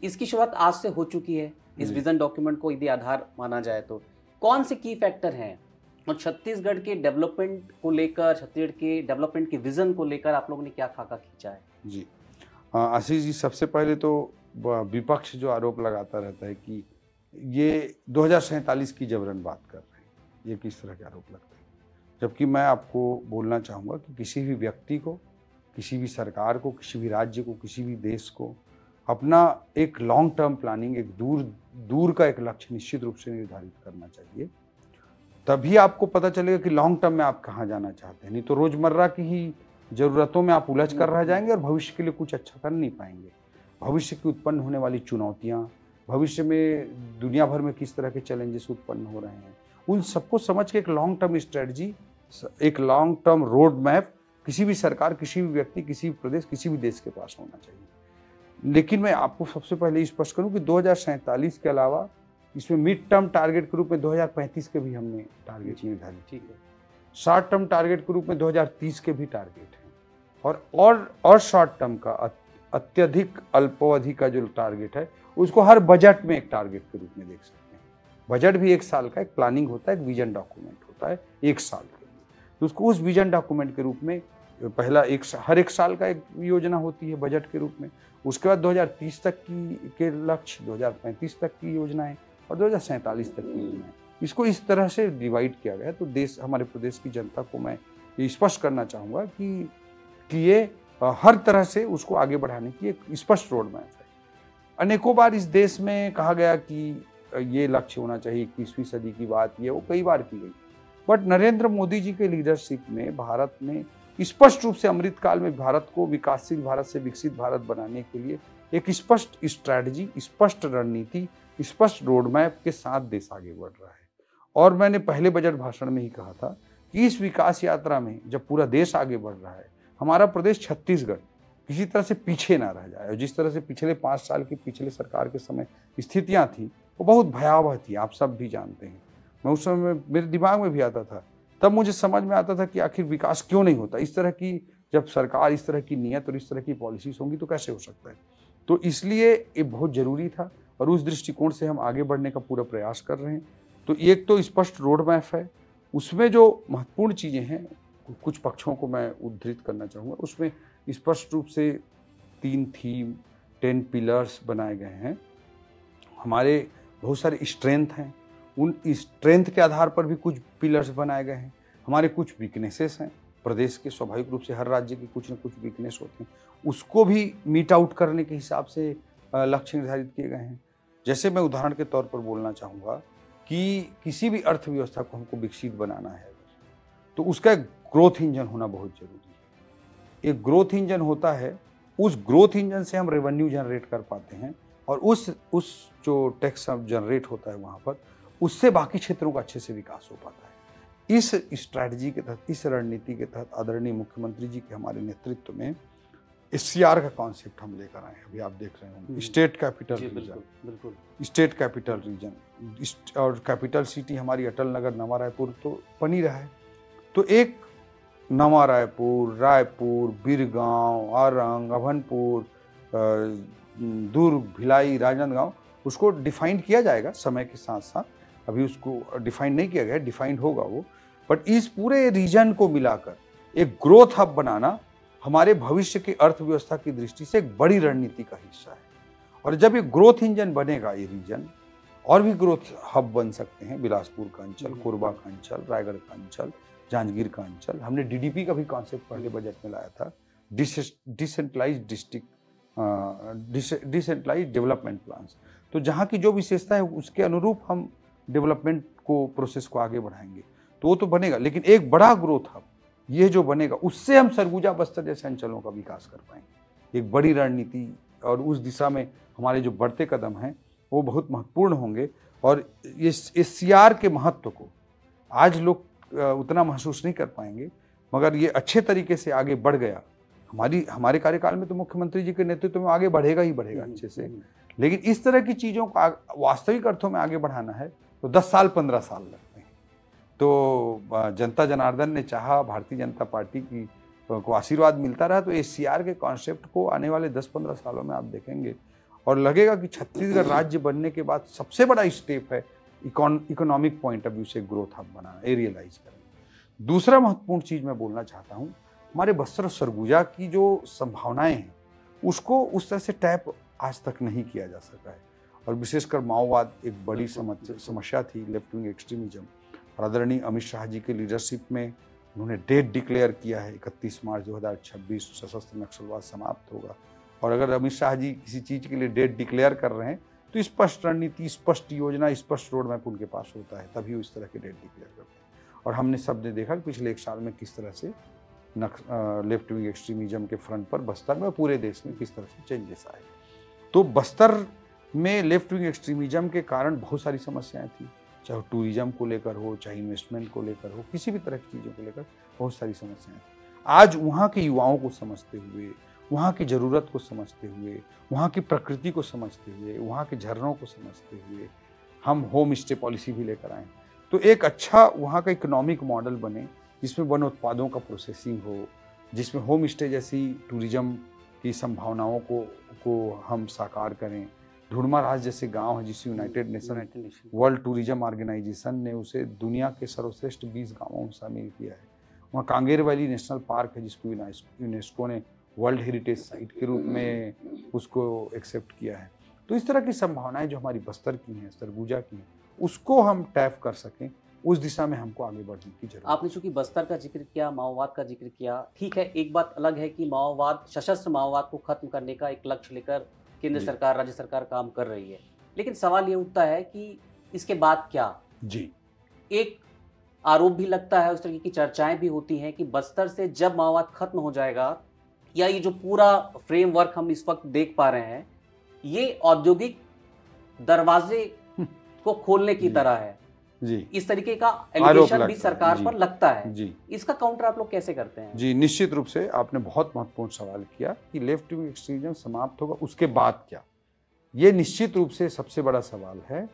इसकी शुरुआत आज से हो चुकी है। इस विजन डॉक्यूमेंट को यदि आधार माना जाए तो कौन से की फैक्टर हैं और छत्तीसगढ़ के डेवलपमेंट को लेकर, छत्तीसगढ़ के डेवलपमेंट के विजन को लेकर आप लोगों ने क्या खाका खींचा है? जी आशीष जी, सबसे पहले तो विपक्ष जो आरोप लगाता रहता है कि ये 2047 की जबरन बात कर रहे हैं, ये किस तरह के आरोप लगते हैं, जबकि मैं आपको बोलना चाहूँगा कि किसी भी व्यक्ति को, किसी भी सरकार को, किसी भी राज्य को, किसी भी देश को अपना एक लॉन्ग टर्म प्लानिंग, एक दूर का एक लक्ष्य निश्चित रूप से निर्धारित करना चाहिए। तभी आपको पता चलेगा कि लॉन्ग टर्म में आप कहाँ जाना चाहते हैं। नहीं तो रोजमर्रा की ही जरूरतों में आप उलझ कर रह जाएंगे और भविष्य के लिए कुछ अच्छा कर नहीं पाएंगे। भविष्य की उत्पन्न होने वाली चुनौतियाँ, भविष्य में दुनिया भर में किस तरह के चैलेंजेस उत्पन्न हो रहे हैं, उन सबको समझ के एक लॉन्ग टर्म स्ट्रेटजी, एक लॉन्ग टर्म रोड मैप किसी भी सरकार, किसी भी व्यक्ति, किसी भी प्रदेश, किसी भी देश के पास होना चाहिए। लेकिन मैं आपको सबसे पहले स्पष्ट करूं कि 2047 के अलावा इसमें मिड टर्म टारगेट के रूप में 2035 के भी हमने टारगेट निर्धारित किए हैं। शॉर्ट टर्म टारगेट के रूप में 2030 के भी टारगेट हैं और शॉर्ट टर्म का अत्यधिक अल्पावधि का जो टारगेट है उसको हर बजट में एक टारगेट के रूप में देख सकते हैं। बजट भी एक साल का एक प्लानिंग होता है, एक विजन डॉक्यूमेंट होता है एक साल के लिए, तो उसको उस विजन डॉक्यूमेंट के रूप में पहला हर एक साल का एक योजना होती है बजट के रूप में। उसके बाद 2030 तक के लक्ष्य, 2035 तक की योजनाएं और 2047 तक की योजनाएं, इसको इस तरह से डिवाइड किया गया है। तो हमारे प्रदेश की जनता को मैं ये स्पष्ट करना चाहूँगा कि ये हर तरह से उसको आगे बढ़ाने की एक स्पष्ट रोड मैप है। अनेकों बार इस देश में कहा गया कि ये लक्ष्य होना चाहिए, 21वीं सदी की बात ये वो कई बार की गई, बट नरेंद्र मोदी जी के लीडरशिप में भारत ने स्पष्ट रूप से अमृतकाल में भारत को विकासशील भारत से विकसित भारत बनाने के लिए एक स्पष्ट स्ट्रैटेजी, स्पष्ट रणनीति, स्पष्ट रोड मैप के साथ देश आगे बढ़ रहा है। और मैंने पहले बजट भाषण में ही कहा था कि इस विकास यात्रा में जब पूरा देश आगे बढ़ रहा है, हमारा प्रदेश छत्तीसगढ़ किसी तरह से पीछे ना रह जाए। और जिस तरह से पिछले 5 साल की पिछले सरकार के समय स्थितियां थी वो बहुत भयावह थी, आप सब भी जानते हैं। मैं उस समय मेरे दिमाग में भी आता था, तब मुझे समझ में आता था कि आखिर विकास क्यों नहीं होता। इस तरह की जब सरकार इस तरह की नीयत और इस तरह की पॉलिसीज होंगी तो कैसे हो सकता है। तो इसलिए ये बहुत ज़रूरी था और उस दृष्टिकोण से हम आगे बढ़ने का पूरा प्रयास कर रहे हैं। तो एक तो स्पष्ट रोड मैप है, उसमें जो महत्वपूर्ण चीज़ें हैं कुछ पक्षों को मैं उद्धृत करना चाहूँगा। उसमें स्पष्ट रूप से 3 थीम, 10 पिलर्स बनाए गए हैं। हमारे बहुत सारे स्ट्रेंथ हैं, उन स्ट्रेंथ के आधार पर भी कुछ पिलर्स बनाए गए हैं। हमारे कुछ वीकनेसेस हैं, प्रदेश के स्वाभाविक रूप से हर राज्य के कुछ न कुछ वीकनेस होते हैं, उसको भी मीट आउट करने के हिसाब से लक्ष्य निर्धारित किए गए हैं। जैसे मैं उदाहरण के तौर पर बोलना चाहूँगा कि किसी भी अर्थव्यवस्था को हमको विकसित बनाना है तो उसका एक ग्रोथ इंजन होना बहुत जरूरी है। एक ग्रोथ इंजन होता है, उस ग्रोथ इंजन से हम रेवेन्यू जनरेट कर पाते हैं और उस जो टैक्स जनरेट होता है वहाँ पर, उससे बाकी क्षेत्रों का अच्छे से विकास हो पाता है। इस स्ट्रैटेजी के तहत, इस रणनीति के तहत आदरणीय मुख्यमंत्री जी के हमारे नेतृत्व में SCR का कॉन्सेप्ट हम लेकर आए हैं। अभी आप देख रहे होंगे स्टेट कैपिटल रीजन, बिल्कुल स्टेट कैपिटल रीजन, और कैपिटल सिटी हमारी अटल नगर नवा रायपुर तो बनी रहा है। तो एक नवा रायपुर, रायपुर, बीरगांव, आरंग, अभनपुर, दुर्ग, भिलाई, राजनांदगांव, उसको डिफाइन किया जाएगा समय के साथ साथ। अभी उसको डिफाइन नहीं किया गया, डिफाइंड होगा वो। बट इस पूरे रीजन को मिलाकर एक ग्रोथ हब बनाना हमारे भविष्य की अर्थव्यवस्था की दृष्टि से एक बड़ी रणनीति का हिस्सा है। और जब ये ग्रोथ इंजन बनेगा ये रीजन, और भी ग्रोथ हब बन सकते हैं। बिलासपुर का अंचल, कोरबा का अंचल, रायगढ़ का अंचल, जांजगीर का अंचल। हमने डीडीपी का भी कॉन्सेप्ट पहले बजट में लाया था, decentralised district, decentralised development plans. तो जहाँ की जो विशेषता है उसके अनुरूप हम डेवलपमेंट को, प्रोसेस को आगे बढ़ाएंगे, तो वो तो बनेगा। लेकिन एक बड़ा ग्रोथ हब ये जो बनेगा, उससे हम सरगुजा, बस्तर जैसे अंचलों का विकास कर पाएंगे। एक बड़ी रणनीति, और उस दिशा में हमारे जो बढ़ते कदम हैं वो बहुत महत्वपूर्ण होंगे। और इस सीआर के महत्व को आज लोग उतना महसूस नहीं कर पाएंगे, मगर ये अच्छे तरीके से आगे बढ़ गया। हमारे कार्यकाल में तो मुख्यमंत्री जी के नेतृत्व में आगे बढ़ेगा ही बढ़ेगा अच्छे से। लेकिन इस तरह की चीज़ों को वास्तविक अर्थों में आगे बढ़ाना है तो 10 साल 15 साल लगते हैं। तो जनता जनार्दन ने चाहा, भारतीय जनता पार्टी की को आशीर्वाद मिलता रहा, तो एससीआर के कॉन्सेप्ट को आने वाले 10-15 सालों में आप देखेंगे और लगेगा कि छत्तीसगढ़ राज्य बनने के बाद सबसे बड़ा स्टेप है इकोनॉमिक पॉइंट ऑफ व्यू से ग्रोथ हब बनाना, एरियलाइज करना। दूसरा महत्वपूर्ण चीज़ मैं बोलना चाहता हूँ, हमारे बस्तर और सरगुजा की जो संभावनाएं हैं उसको उस तरह से टैप आज तक नहीं किया जा सका है। और विशेषकर माओवाद एक बड़ी समस्या थी, लेफ्ट विंग एक्सट्रीमिज्म। और आदरणीय अमित शाह जी के लीडरशिप में उन्होंने डेट डिक्लेयर किया है 31 मार्च 2026 सशस्त्र नक्सलवाद समाप्त होगा। और अगर अमित शाह जी किसी चीज़ के लिए डेट डिक्लेयर कर रहे हैं तो स्पष्ट रणनीति, स्पष्ट योजना, स्पष्ट रोड मैप उनके पास होता है, तभी वो इस तरह की डेट डिक्लेयर करते हैं। और हमने सब ने देखा कि पिछले 1 साल में किस तरह से लेफ्ट विंग एक्सट्रीमिज्म के फ्रंट पर बस्तर में, पूरे देश में किस तरह से चेंजेस आए। तो बस्तर में लेफ्ट विंग एक्सट्रीमिज्म के कारण बहुत सारी समस्याएं थी, चाहे टूरिज्म को लेकर हो, चाहे इन्वेस्टमेंट को लेकर हो, किसी भी तरह की चीज़ों को लेकर बहुत सारी समस्याएं थी। आज वहाँ के युवाओं को समझते हुए, वहाँ की ज़रूरत को समझते हुए, वहाँ की प्रकृति को समझते हुए, वहाँ के झरनों को समझते हुए हम होम स्टे पॉलिसी भी लेकर आए। तो एक अच्छा वहाँ का इकोनॉमिक मॉडल बने जिसमें वन उत्पादों का प्रोसेसिंग हो, जिसमें होम स्टे जैसी टूरिज्म की संभावनाओं को हम साकार करें। ढूंढमा राज जैसे गांव है जिसे United Nation World Tourism Organisation ने उसे दुनिया के सर्वश्रेष्ठ 20 गांवों में शामिल किया है। वहाँ कांगेर वैली नेशनल पार्क है जिसको यूनेस्को ने वर्ल्ड हेरिटेज साइट के रूप में उसको एक्सेप्ट किया है। तो इस तरह की संभावनाएं जो हमारी बस्तर की हैं, सरगुजा की हैं, उसको हम टैप कर सकें, उस दिशा में हमको आगे बढ़ने की जरूरत है। आपने चूंकि बस्तर का जिक्र किया, माओवाद का जिक्र किया, ठीक है, एक बात अलग है कि माओवाद, सशस्त्र माओवाद को खत्म करने का एक लक्ष्य लेकर केंद्र सरकार, राज्य सरकार काम कर रही है। लेकिन सवाल ये उठता है कि इसके बाद क्या? जी, एक आरोप भी लगता है, उस तरह की चर्चाएं भी होती हैं कि बस्तर से जब माओवाद खत्म हो जाएगा, या ये जो पूरा फ्रेमवर्क हम इस वक्त देख पा रहे हैं, ये औद्योगिक दरवाजे को खोलने की तरह है जी, इस तरीके का एलिगेशन भी सरकार पर लगता है जी। इसका काउंटर आप लोग कैसे करते हैं? जी, निश्चित रूप से आपने बहुत महत्वपूर्ण सवाल किया कि लेफ्ट विंग एक्सट्रीमिज्म समाप्त होगा, उसके बाद क्या? ये निश्चित रूप से सबसे बड़ा सवाल है।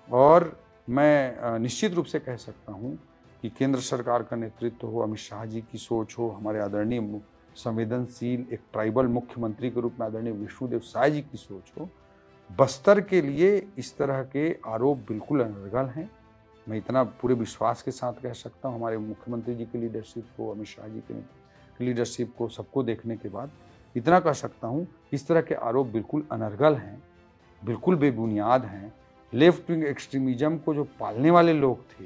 और मैं निश्चित रूप से कह सकता हूँ कि केंद्र सरकार का नेतृत्व हो, अमित शाह जी की सोच हो, हमारे आदरणीय संवेदनशील एक ट्राइबल मुख्यमंत्री के रूप में आदरणीय विष्णुदेव साय जी की सोच हो, बस्तर के लिए इस तरह के आरोप बिल्कुल अनर्गल हैं। मैं इतना पूरे विश्वास के साथ कह सकता हूँ, हमारे मुख्यमंत्री जी की लीडरशिप को, अमित शाह जी के लीडरशिप को, सबको देखने के बाद इतना कह सकता हूँ, इस तरह के आरोप बिल्कुल अनर्गल हैं, बिल्कुल बेबुनियाद हैं। लेफ्ट विंग एक्सट्रीमिज्म को जो पालने वाले लोग थे,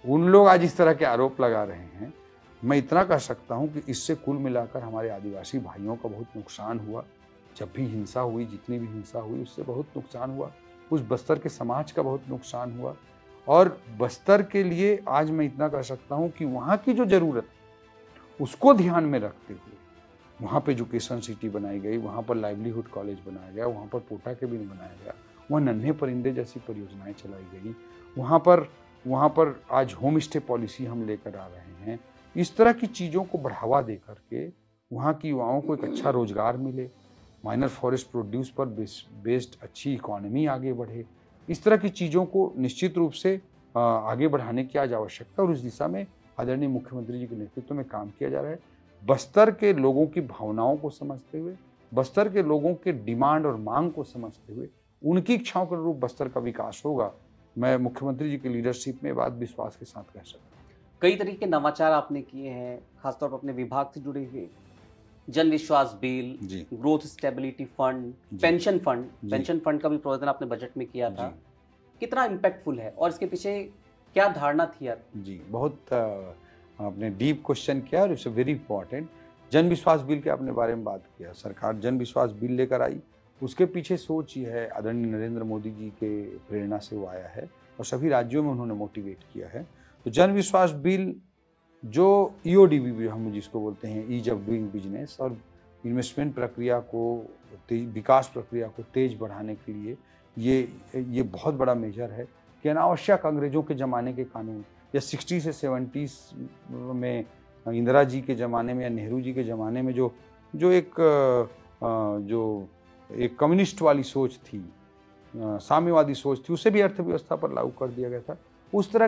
उन लोग आज इस तरह के आरोप लगा रहे हैं। मैं इतना कह सकता हूँ कि इससे कुल मिलाकर हमारे आदिवासी भाइयों का बहुत नुकसान हुआ। जब भी हिंसा हुई, जितनी भी हिंसा हुई, उससे बहुत नुकसान हुआ। उस बस्तर के समाज का बहुत नुकसान हुआ। और बस्तर के लिए आज मैं इतना कह सकता हूँ कि वहाँ की जो ज़रूरत उसको ध्यान में रखते हुए वहाँ पर एजुकेशन सिटी बनाई गई, वहाँ पर लाइवलीहुड कॉलेज बनाया गया, वहाँ पर पोटा केबिन बनाया गया, वहाँ नन्हे परिंदे जैसी परियोजनाएं चलाई गई, वहाँ पर आज होम स्टे पॉलिसी हम लेकर आ रहे हैं। इस तरह की चीज़ों को बढ़ावा दे करके वहाँ की युवाओं को एक अच्छा रोजगार मिले, माइनर फॉरेस्ट प्रोड्यूस पर बेस्ड अच्छी इकोनॉमी आगे बढ़े। इस तरह की चीज़ों को निश्चित रूप से आगे बढ़ाने की आज आवश्यकता, और उस दिशा में आदरणीय मुख्यमंत्री जी के नेतृत्व में काम किया जा रहा है। बस्तर के लोगों की भावनाओं को समझते हुए, बस्तर के लोगों के डिमांड और मांग को समझते हुए, उनकी इच्छाओं के अनुरूप बस्तर का विकास होगा। मैं मुख्यमंत्री जी की लीडरशिप में बात विश्वास के साथ कह सकता हूँ। कई तरीके के नवाचार आपने किए हैं, खासतौर पर अपने विभाग से जुड़े हुए। जन विश्वास बिल, जी। Growth stability fund, pension fund का भी प्रावधान आपने बजट में किया था। कितना इम्पैक्टफुल है और इसके पीछे क्या धारणा थी यार? जी, बहुत आपने डीप क्वेश्चन किया और इट्स वेरी इंपॉर्टेंट। जन विश्वास बिल के आपने बारे में बात किया। सरकार जन विश्वास बिल लेकर आई, उसके पीछे सोच ये है, आदरणीय नरेंद्र मोदी जी के प्रेरणा से वो आया है और सभी राज्यों में उन्होंने मोटिवेट किया है। तो जन विश्वास बिल जो ईओडीबी भी हम जिसको बोलते हैं, ईज ऑफ डूइंग बिजनेस, और इन्वेस्टमेंट प्रक्रिया को, विकास प्रक्रिया को तेज बढ़ाने के लिए ये बहुत बड़ा मेजर है कि अनावश्यक अंग्रेजों के ज़माने के कानून या 60 से 70 में इंदिरा जी के ज़माने में या नेहरू जी के ज़माने में जो एक कम्युनिस्ट वाली सोच थी, साम्यवादी सोच थी, उसे भी अर्थव्यवस्था पर लागू कर दिया गया था। उस तरह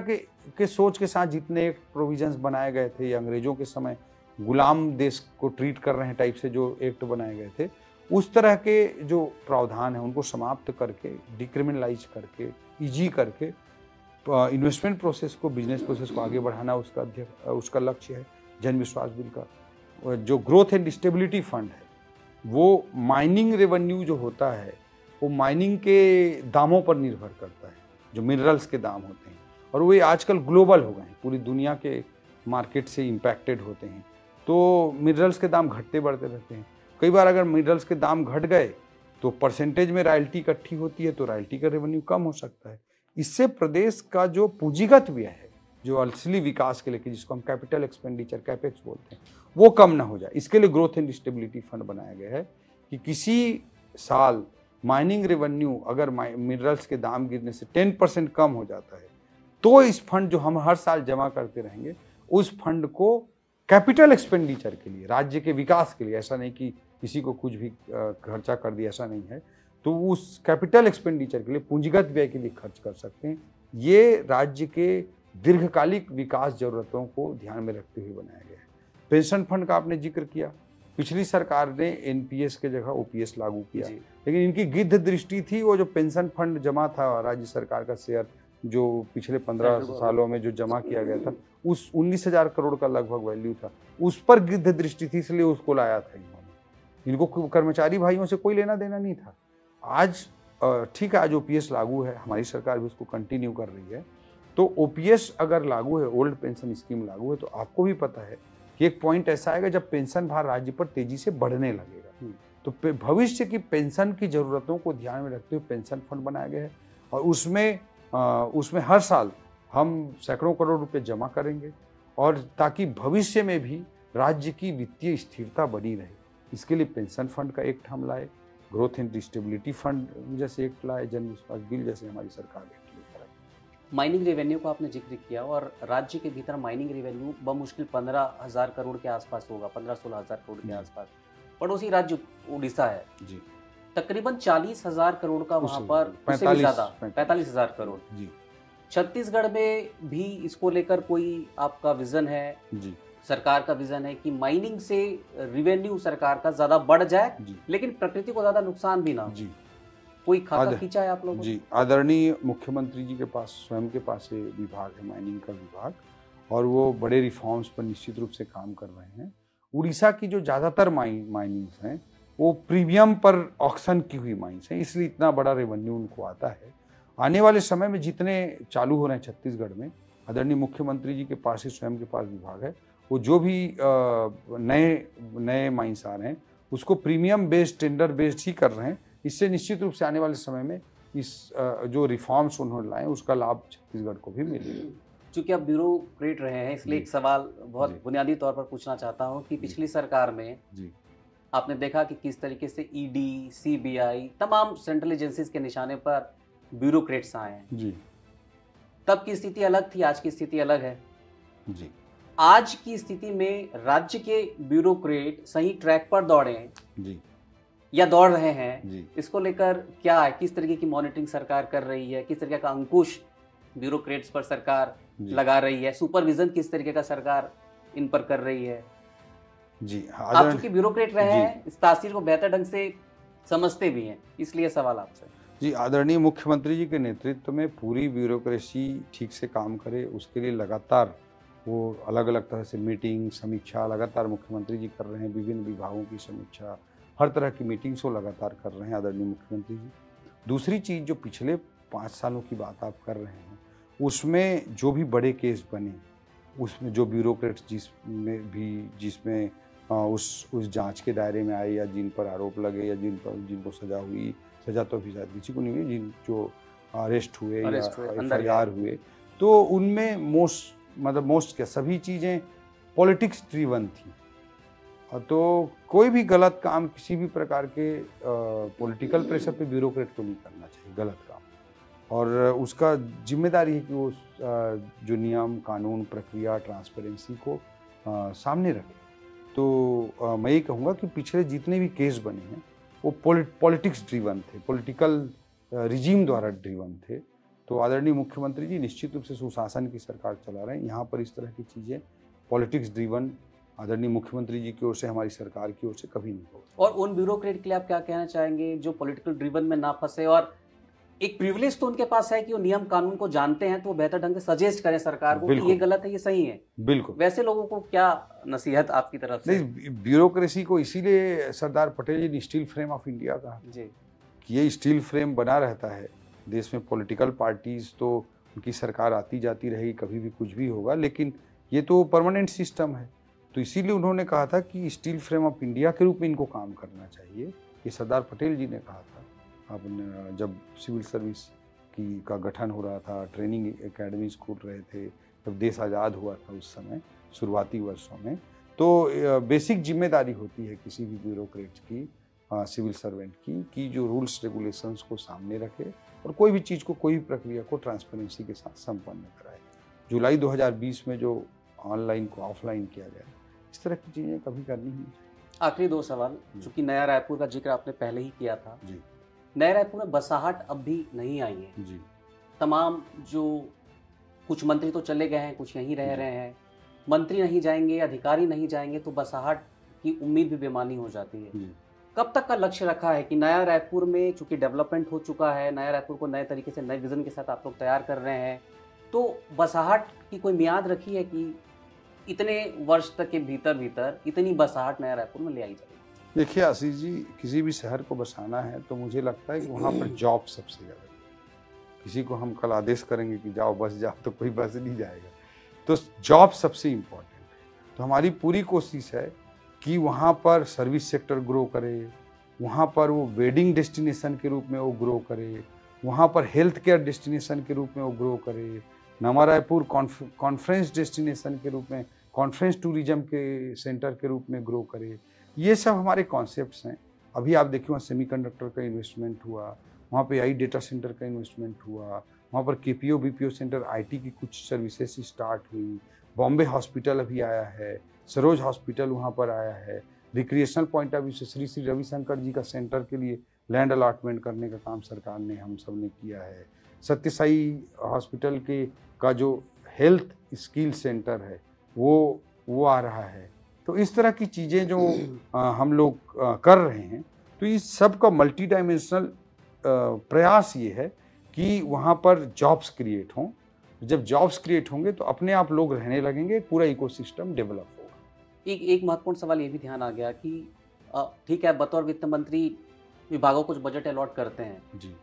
के सोच के साथ जितने प्रोविजंस बनाए गए थे या अंग्रेजों के समय गुलाम देश को ट्रीट कर रहे हैं टाइप से जो एक्ट बनाए गए थे, उस तरह के जो प्रावधान है उनको समाप्त करके, डिक्रिमिनलाइज करके, ईजी करके इन्वेस्टमेंट प्रोसेस को, बिजनेस प्रोसेस को आगे बढ़ाना उसका लक्ष्य है जन विश्वास बिल का। जो ग्रोथ एंड स्टेबिलिटी फंड है, वो माइनिंग रेवेन्यू जो होता है वो माइनिंग के दामों पर निर्भर करता है, जो मिनरल्स के दाम होते हैं, और वो आजकल ग्लोबल हो गए हैं, पूरी दुनिया के मार्केट से इम्पैक्टेड होते हैं। तो मिनरल्स के दाम घटते बढ़ते रहते हैं। कई बार अगर मिनरल्स के दाम घट गए तो परसेंटेज में रॉयल्टी इकट्ठी होती है, तो रॉयल्टी का रेवेन्यू कम हो सकता है। इससे प्रदेश का जो पूंजीगत व्यय है, जो असली विकास के लिए, जिसको हम कैपिटल एक्सपेंडिचर कैपेक्स बोलते हैं, वो कम ना हो जाए। इसके लिए ग्रोथ एंड स्टेबिलिटी फंड बनाया गया है कि किसी साल माइनिंग रेवेन्यू अगर मिनरल्स के दाम गिरने से 10% कम हो जाता है, तो इस फंड जो हम हर साल जमा करते रहेंगे, उस फंड को कैपिटल एक्सपेंडिचर के लिए, राज्य के विकास के लिए, ऐसा नहीं कि किसी को कुछ भी खर्चा कर दिया, ऐसा नहीं है, तो उस कैपिटल एक्सपेंडिचर के लिए, पूंजीगत व्यय के लिए खर्च कर सकते हैं। ये राज्य के दीर्घकालिक विकास जरूरतों को ध्यान में रखते हुए बनाया गया है। पेंशन फंड का आपने जिक्र किया। पिछली सरकार ने एनपीएस के जगह ओपीएस लागू किया, लेकिन इनकी गिद्ध दृष्टि थी, वो जो पेंशन फंड जमा था राज्य सरकार का शेयर, जो पिछले 15 सालों में जो जमा किया गया था, उस 19,000 करोड़ का लगभग वैल्यू था, उस पर गिद्ध दृष्टि थी, इसलिए उसको लाया था इन्होंने। इनको कर्मचारी भाइयों से कोई लेना देना नहीं था। आज ठीक है, आज ओपीएस लागू है, हमारी सरकार भी उसको कंटिन्यू कर रही है। तो ओपीएस अगर लागू है, ओल्ड पेंशन स्कीम लागू है, तो आपको भी पता है कि एक पॉइंट ऐसा आएगा जब पेंशन भार राज्य पर तेजी से बढ़ने लगेगा। तो भविष्य की पेंशन की जरूरतों को ध्यान में रखते हुए पेंशन फंड बनाया गया है, और उसमें हर साल हम सैकड़ों करोड़ रुपए जमा करेंगे, और ताकि भविष्य में भी राज्य की वित्तीय स्थिरता बनी रहे। इसके लिए पेंशन फंड का एक्ट हम लाए, ग्रोथ एंड स्टेबिलिटी फंड जैसे एक्ट लाए, जन विश्वास बिल जैसे हमारी सरकार एक्ट लेकर आई। माइनिंग रेवेन्यू का आपने जिक्र किया, और राज्य के भीतर माइनिंग रेवेन्यू बमुश्किल 15,000 करोड़ के आसपास होगा, 15-16,000 करोड़ के आसपास। पड़ोसी राज्य उड़ीसा है जी, तकरीबन 40,000 करोड़ का वहां पर, 45,000 करोड़ जी। छत्तीसगढ़ में भी इसको लेकर कोई आपका विजन है जी? सरकार का विजन है कि माइनिंग से रेवेन्यू सरकार का ज्यादा बढ़ जाए, लेकिन प्रकृति को ज्यादा नुकसान भी ना हो जी? कोई खाता खींचा है आप लोगों जी? आदरणीय मुख्यमंत्री जी के पास, स्वयं के पास विभाग है माइनिंग का विभाग, और वो बड़े रिफॉर्म्स पर निश्चित रूप से काम कर रहे हैं। उड़ीसा की जो ज्यादातर माइनिंग्स हैं वो प्रीमियम पर ऑक्शन की हुई माइंस हैं, इसलिए इतना बड़ा रेवेन्यू उनको आता है। आने वाले समय में जितने चालू हो रहे हैं छत्तीसगढ़ में, आदरणीय मुख्यमंत्री जी के पास ही, स्वयं के पास विभाग है, वो जो भी नए माइंस आ रहे हैं उसको प्रीमियम बेस्ड, टेंडर बेस्ड ही कर रहे हैं। इससे निश्चित रूप से आने वाले समय में इस जो रिफॉर्म्स उन्होंने लाए उसका लाभ छत्तीसगढ़ को भी मिलेगा। चूंकि आप ब्यूरोक्रेट रहे हैं, इसलिए एक सवाल बहुत बुनियादी तौर पर पूछना चाहता हूँ कि पिछली सरकार में आपने देखा कि किस तरीके से ईडी, सीबीआई, तमाम सेंट्रल एजेंसीज के निशाने पर ब्यूरोक्रेट्स आए हैं जी। तब की स्थिति अलग थी, आज की स्थिति अलग है जी। आज की स्थिति में राज्य के ब्यूरोक्रेट सही ट्रैक पर दौड़े जी या दौड़ रहे हैं जी, इसको लेकर क्या है, किस तरीके की मॉनिटरिंग सरकार कर रही है, किस तरीके का अंकुश ब्यूरोक्रेट्स पर सरकार लगा रही है, सुपरविजन किस तरीके का सरकार इन पर कर रही है? जी आप चूंकि ब्यूरोक्रेट रहे हैं, इस तासीर को बेहतर ढंग से समझते भी हैं, इसलिए सवाल आपसे। जी, आदरणीय मुख्यमंत्री जी के नेतृत्व में पूरी ब्यूरोक्रेसी ठीक से काम करे, उसके लिए लगातार वो अलग अलग तरह से मीटिंग समीक्षा लगातार मुख्यमंत्री जी कर रहे हैं। विभिन्न विभागों की समीक्षा, हर तरह की मीटिंग्स वो लगातार कर रहे हैं आदरणीय मुख्यमंत्री जी। दूसरी चीज़, जो पिछले 5 सालों की बात आप कर रहे हैं, उसमें जो भी बड़े केस बने, उसमें जो ब्यूरोक्रेट्स जिसमें उस जांच के दायरे में आए, या जिन पर आरोप लगे, या जिनको सजा हुई, सजा तो अभी शायद किसी को नहीं हुई, जो अरेस्ट हुए या FIR हुए, तो उनमें मोस्ट क्या सभी चीज़ें पॉलिटिक्स ड्रिवन थी। तो कोई भी गलत काम किसी भी प्रकार के पॉलिटिकल प्रेशर पे ब्यूरोक्रेट को नहीं करना चाहिए गलत काम, और उसका जिम्मेदारी है कि वो जो नियम कानून प्रक्रिया ट्रांसपेरेंसी को सामने रखे। तो मैं ये कहूँगा कि पिछले जितने भी केस बने हैं वो पॉलिटिक्स ड्रिवन थे, पॉलिटिकल रिजीम द्वारा ड्रिवन थे। तो आदरणीय मुख्यमंत्री जी निश्चित रूप से सुशासन की सरकार चला रहे हैं, यहाँ पर इस तरह की चीज़ें पॉलिटिक्स ड्रिवन आदरणीय मुख्यमंत्री जी की ओर से, हमारी सरकार की ओर से कभी नहीं होगा। और उन ब्यूरोक्रेट के लिए आप क्या कहना चाहेंगे जो पॉलिटिकल ड्रिवन में ना फंसे, और एक प्रिविलेज तो उनके पास है कि वो नियम कानून को जानते हैं, तो वो बेहतर ढंग से सजेस्ट करें सरकार को कि ये गलत है, ये सही है। बिल्कुल, वैसे लोगों को क्या नसीहत आपकी तरफ से? नहीं, ब्यूरोक्रेसी को इसीलिए सरदार पटेल जी ने स्टील फ्रेम ऑफ इंडिया कहा जी, कि ये स्टील फ्रेम बना रहता है देश में। पॉलिटिकल पार्टीज तो उनकी सरकार आती जाती रहेगी, कभी भी कुछ भी होगा, लेकिन ये तो परमानेंट सिस्टम है। तो इसीलिए उन्होंने कहा था कि स्टील फ्रेम ऑफ इंडिया के रूप में इनको काम करना चाहिए। ये सरदार पटेल जी ने कहा था अपने जब सिविल सर्विस का गठन हो रहा था, ट्रेनिंग एकेडमीज खुल रहे थे, जब देश आज़ाद हुआ था उस समय शुरुआती वर्षों में। तो बेसिक जिम्मेदारी होती है किसी भी ब्यूरोक्रेट की, सिविल सर्वेंट की, कि जो रूल्स रेगुलेशंस को सामने रखे और कोई भी चीज़ को, कोई भी प्रक्रिया को ट्रांसपेरेंसी के साथ संपन्न कराए। जुलाई 2020 में जो ऑनलाइन को ऑफलाइन किया गया, इस तरह की चीज़ें कभी करनी नहीं चाहिए। आखिरी 2 सवाल, चूँकि नया रायपुर का जिक्र आपने पहले ही किया था जी, नया रायपुर में बसाहट अब भी नहीं आई है जी। तमाम जो कुछ मंत्री तो चले गए हैं, कुछ यहीं रह रहे हैं, मंत्री नहीं जाएंगे, अधिकारी नहीं जाएंगे, तो बसाहट की उम्मीद भी बेमानी हो जाती है। कब तक का लक्ष्य रखा है कि नया रायपुर में, चूंकि डेवलपमेंट हो चुका है, नया रायपुर को नए तरीके से नए विजन के साथ आप लोग तैयार कर रहे हैं, तो बसाहट की कोई मियाद रखी है कि इतने वर्ष तक के भीतर इतनी बसाहट नया रायपुर में ले आई जाएगी? देखिए आशीष जी, किसी भी शहर को बसाना है तो मुझे लगता है कि वहाँ पर जॉब सबसे ज़्यादा। किसी को हम कल आदेश करेंगे कि जाओ बस जाओ, तो कोई बस नहीं जाएगा। तो जॉब सबसे इम्पोर्टेंट है। तो हमारी पूरी कोशिश है कि वहाँ पर सर्विस सेक्टर ग्रो करे, वहाँ पर वो वेडिंग डेस्टिनेशन के रूप में वो ग्रो करे, वहाँ पर हेल्थ केयर डेस्टिनेशन के रूप में वो ग्रो करे, नवा रायपुर कॉन्फ्रेंस डेस्टिनेशन के रूप में, कॉन्फ्रेंस टूरिज्म के सेंटर के रूप में ग्रो करे। ये सब हमारे कॉन्सेप्ट्स हैं। अभी आप देखिए वहाँ सेमीकंडक्टर का इन्वेस्टमेंट हुआ, वहाँ पे आई डेटा सेंटर का इन्वेस्टमेंट हुआ, वहाँ पर KPO BPO सेंटर IT की कुछ सर्विसेज स्टार्ट हुई, बॉम्बे हॉस्पिटल अभी आया है, सरोज हॉस्पिटल वहाँ पर आया है, रिक्रिएशनल पॉइंट ऑफ व्यू से श्री श्री रविशंकर जी का सेंटर के लिए लैंड अलॉटमेंट करने का काम सरकार ने, हम सब ने किया है। सत्य साई हॉस्पिटल का जो हेल्थ स्किल सेंटर है वो आ रहा है। तो इस तरह की चीज़ें जो हम लोग कर रहे हैं, तो इस सब का मल्टी डायमेंशनल प्रयास ये है कि वहाँ पर जॉब्स क्रिएट हों। जब जॉब्स क्रिएट होंगे तो अपने आप लोग रहने लगेंगे, पूरा इकोसिस्टम डेवलप होगा। एक महत्वपूर्ण सवाल ये भी ध्यान आ गया कि ठीक है, बतौर वित्त मंत्री विभागों कुछ बजट अलॉट करते हैं जी।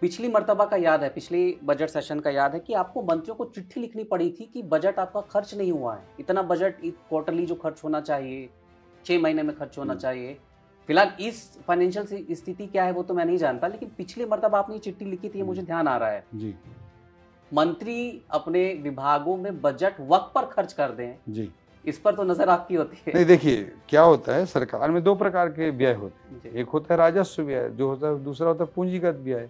पिछली मर्तबा का याद है, पिछले बजट सेशन का याद है कि आपको मंत्रियों को चिट्ठी लिखनी पड़ी थी कि बजट आपका खर्च नहीं हुआ है, इतना बजट क्वार्टरली जो खर्च होना चाहिए 6 महीने में खर्च होना चाहिए। फिलहाल इस फाइनेंशियल स्थिति क्या है वो तो मैं नहीं जानता, लेकिन पिछली मर्तबा आपने चिट्ठी लिखी थी, मुझे ध्यान आ रहा है जी। मंत्री अपने विभागों में बजट वक्त पर खर्च कर दें जी, इस पर तो नजर आपकी होती है। नहीं, देखिए क्या होता है, सरकार में 2 प्रकार के व्यय होते हैं। एक होता है राजस्व व्यय जो होता है, दूसरा होता है पूंजीगत व्यय।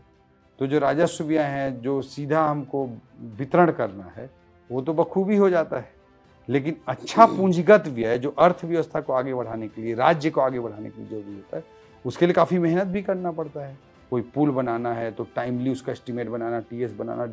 तो जो राजस्व व्यय है, जो सीधा हमको वितरण करना है, वो तो बखूबी हो जाता है, लेकिन अच्छा पूंजीगत व्यय जो अर्थव्यवस्था को आगे बढ़ाने के लिए, राज्य को आगे बढ़ाने के लिए जरूरी होता है, उसके लिए काफ़ी मेहनत भी करना पड़ता है। कोई पुल बनाना है तो टाइमली उसका एस्टीमेट बनाना, टीएस बनाना,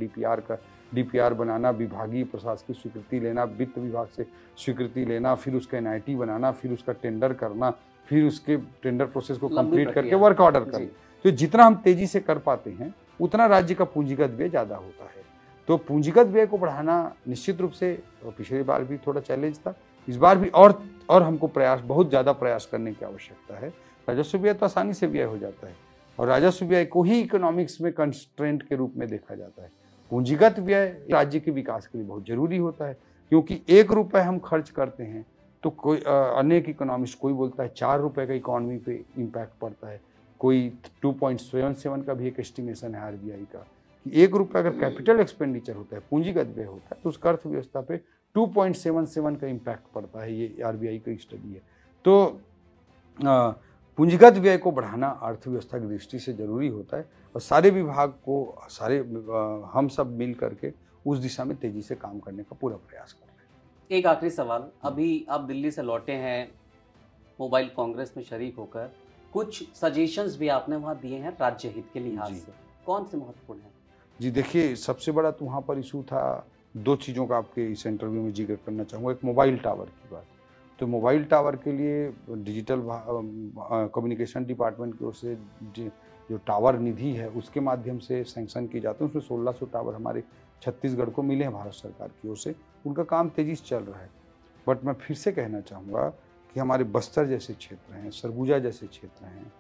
डीपीआर बनाना, विभागीय प्रशासकीय स्वीकृति लेना, वित्त विभाग से स्वीकृति लेना, फिर उसका एनआईटी बनाना, फिर उसका टेंडर करना, फिर उसके टेंडर प्रोसेस को कंप्लीट करके वर्क ऑर्डर करना। तो जितना हम तेजी से कर पाते हैं उतना राज्य का पूंजीगत व्यय ज़्यादा होता है। तो पूंजीगत व्यय को बढ़ाना निश्चित रूप से पिछली बार भी थोड़ा चैलेंज था, इस बार भी और हमको बहुत ज़्यादा प्रयास करने की आवश्यकता है। राजस्व व्यय तो आसानी से व्यय हो जाता है और राजस्व व्यय को ही इकोनॉमिक्स में कंस्ट्रेंट के रूप में देखा जाता है। पूंजीगत व्यय राज्य के विकास के लिए बहुत जरूरी होता है, क्योंकि 1 रुपये हम खर्च करते हैं तो कोई अनेक इकोनॉमिस्ट, कोई बोलता है 4 रुपये का इकोनॉमी पे इम्पैक्ट पड़ता है, कोई 2.77 का भी एक एस्टिमेशन है आरबीआई का कि 1 रुपये अगर कैपिटल एक्सपेंडिचर होता है, पूंजीगत व्यय होता है, तो उसका अर्थव्यवस्था पे 2.77 का इम्पैक्ट पड़ता है। ये आरबीआई का स्टडी है। तो पूंजीगत व्यय को बढ़ाना अर्थव्यवस्था की दृष्टि से जरूरी होता है और सारे विभाग को हम सब मिल करके उस दिशा में तेजी से काम करने का पूरा प्रयास कर रहे हैं। एक आखिरी सवाल, अभी आप दिल्ली से लौटे हैं मोबाइल कांग्रेस में शरीक होकर, कुछ सजेशंस भी आपने वहाँ दिए हैं राज्य हित के लिहाज से, कौन से महत्वपूर्ण हैं? जी देखिए, सबसे बड़ा तो वहाँ पर इशू था, 2 चीज़ों का आपके इस इंटरव्यू में जिक्र करना चाहूँगा। एक मोबाइल टावर की बात, तो मोबाइल टावर के लिए डिजिटल कम्युनिकेशन डिपार्टमेंट की ओर से जो टावर निधि है उसके माध्यम से सैंक्शन किए जाते हैं। उसमें 1600 टावर हमारे छत्तीसगढ़ को मिले हैं भारत सरकार की ओर से। उनका काम तेज़ी से चल रहा है। बट मैं फिर से कहना चाहूँगा कि हमारे बस्तर जैसे क्षेत्र हैं, सरगुजा जैसे क्षेत्र हैं,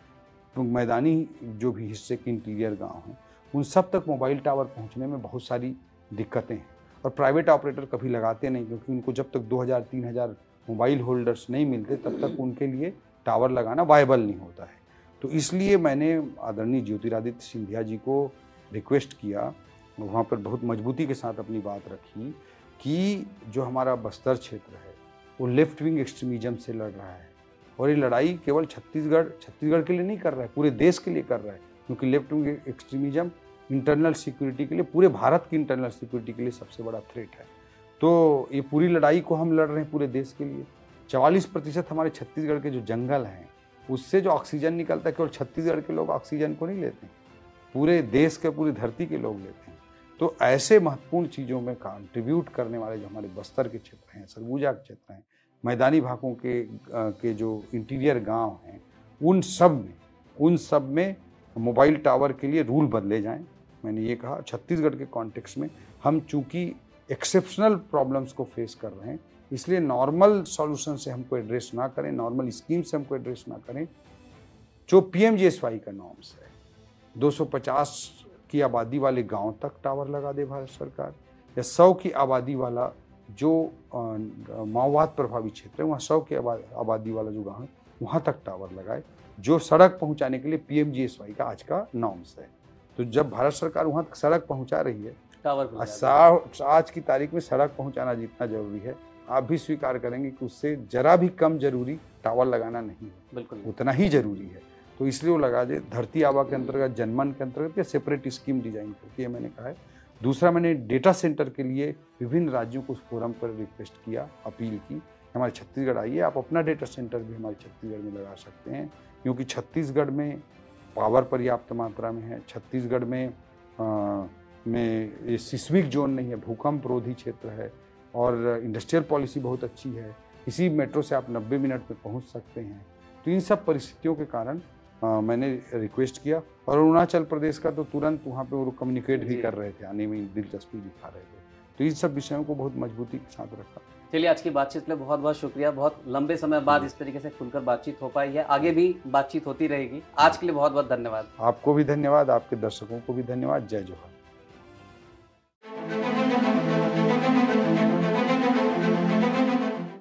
तो मैदानी जो भी हिस्से के इंटीरियर गाँव हैं, उन सब तक मोबाइल टावर पहुँचने में बहुत सारी दिक्कतें हैं और प्राइवेट ऑपरेटर कभी लगाते नहीं, क्योंकि उनको जब तक 2000-3000 मोबाइल होल्डर्स नहीं मिलते तब तक उनके लिए टावर लगाना वायबल नहीं होता है। तो इसलिए मैंने आदरणीय ज्योतिरादित्य सिंधिया जी को रिक्वेस्ट किया, वहाँ पर बहुत मजबूती के साथ अपनी बात रखी कि जो हमारा बस्तर क्षेत्र है वो लेफ्ट विंग एक्सट्रीमिज्म से लड़ रहा है और ये लड़ाई केवल छत्तीसगढ़ के लिए नहीं कर रहा है, पूरे देश के लिए कर रहा है, क्योंकि left wing extremism internal security के लिए, पूरे भारत की इंटरनल सिक्योरिटी के लिए सबसे बड़ा थ्रेट है। तो ये पूरी लड़ाई को हम लड़ रहे हैं पूरे देश के लिए। 44% हमारे छत्तीसगढ़ के जो जंगल हैं उससे जो ऑक्सीजन निकलता है, केवल छत्तीसगढ़ के लोग ऑक्सीजन को नहीं लेते हैं, पूरे देश के, पूरी धरती के लोग लेते हैं। तो ऐसे महत्वपूर्ण चीज़ों में कंट्रीब्यूट करने वाले जो हमारे बस्तर के क्षेत्र हैं, सरगुजा के क्षेत्र हैं, मैदानी भागों के जो इंटीरियर गाँव हैं, उन सब में मोबाइल टावर के लिए रूल बदले जाएँ। मैंने ये कहा, छत्तीसगढ़ के कॉन्टेक्स्ट में हम चूँकि एक्सेप्शनल प्रॉब्लम्स को फेस कर रहे हैं, इसलिए नॉर्मल सॉल्यूशन से हमको एड्रेस ना करें, नॉर्मल स्कीम से हमको एड्रेस ना करें। जो पीएमजीएसवाई का नॉर्म्स है, 250 की आबादी वाले गांव तक टावर लगा दे भारत सरकार, या 100 की आबादी वाला जो माओवाद प्रभावित क्षेत्र है वहाँ 100 की आबादी वाला जो गाँव है वहाँ तक टावर लगाए, जो सड़क पहुँचाने के लिए पीएमजीएसवाई का आज का नॉर्म्स है। तो जब भारत सरकार वहाँ तक सड़क पहुँचा रही है, आज की तारीख में सड़क पहुंचाना जितना जरूरी है, आप भी स्वीकार करेंगे कि उससे जरा भी कम जरूरी टावर लगाना नहीं है, बिल्कुल उतना ही जरूरी है। तो इसलिए वो लगा दे। धरती आबा के अंतर्गत, जनमन के अंतर्गत या सेपरेट स्कीम डिजाइन करके, ये मैंने कहा है। दूसरा, मैंने डेटा सेंटर के लिए विभिन्न राज्यों को उस फोरम पर रिक्वेस्ट किया, अपील की, हमारे छत्तीसगढ़ आइए, आप अपना डेटा सेंटर भी हमारे छत्तीसगढ़ में लगा सकते हैं, क्योंकि छत्तीसगढ़ में पावर पर्याप्त मात्रा में है। छत्तीसगढ़ में ये सिस्मिक जोन नहीं है, भूकंप रोधी क्षेत्र है और इंडस्ट्रियल पॉलिसी बहुत अच्छी है। इसी मेट्रो से आप 90 मिनट में पहुंच सकते हैं। तो इन सब परिस्थितियों के कारण मैंने रिक्वेस्ट किया और अरुणाचल प्रदेश का तो तुरंत वहाँ पे वो कम्युनिकेट भी कर रहे थे, आने में दिलचस्पी दिखा रहे थे। तो इन सब विषयों को बहुत मजबूती के साथ रखा। चलिए, आज की बातचीत के लिए बहुत बहुत शुक्रिया। बहुत लंबे समय बाद इस तरीके से खुलकर बातचीत हो पाई है, आगे भी बातचीत होती रहेगी। आज के लिए बहुत बहुत धन्यवाद। आपको भी धन्यवाद, आपके दर्शकों को भी धन्यवाद। जय जोहार।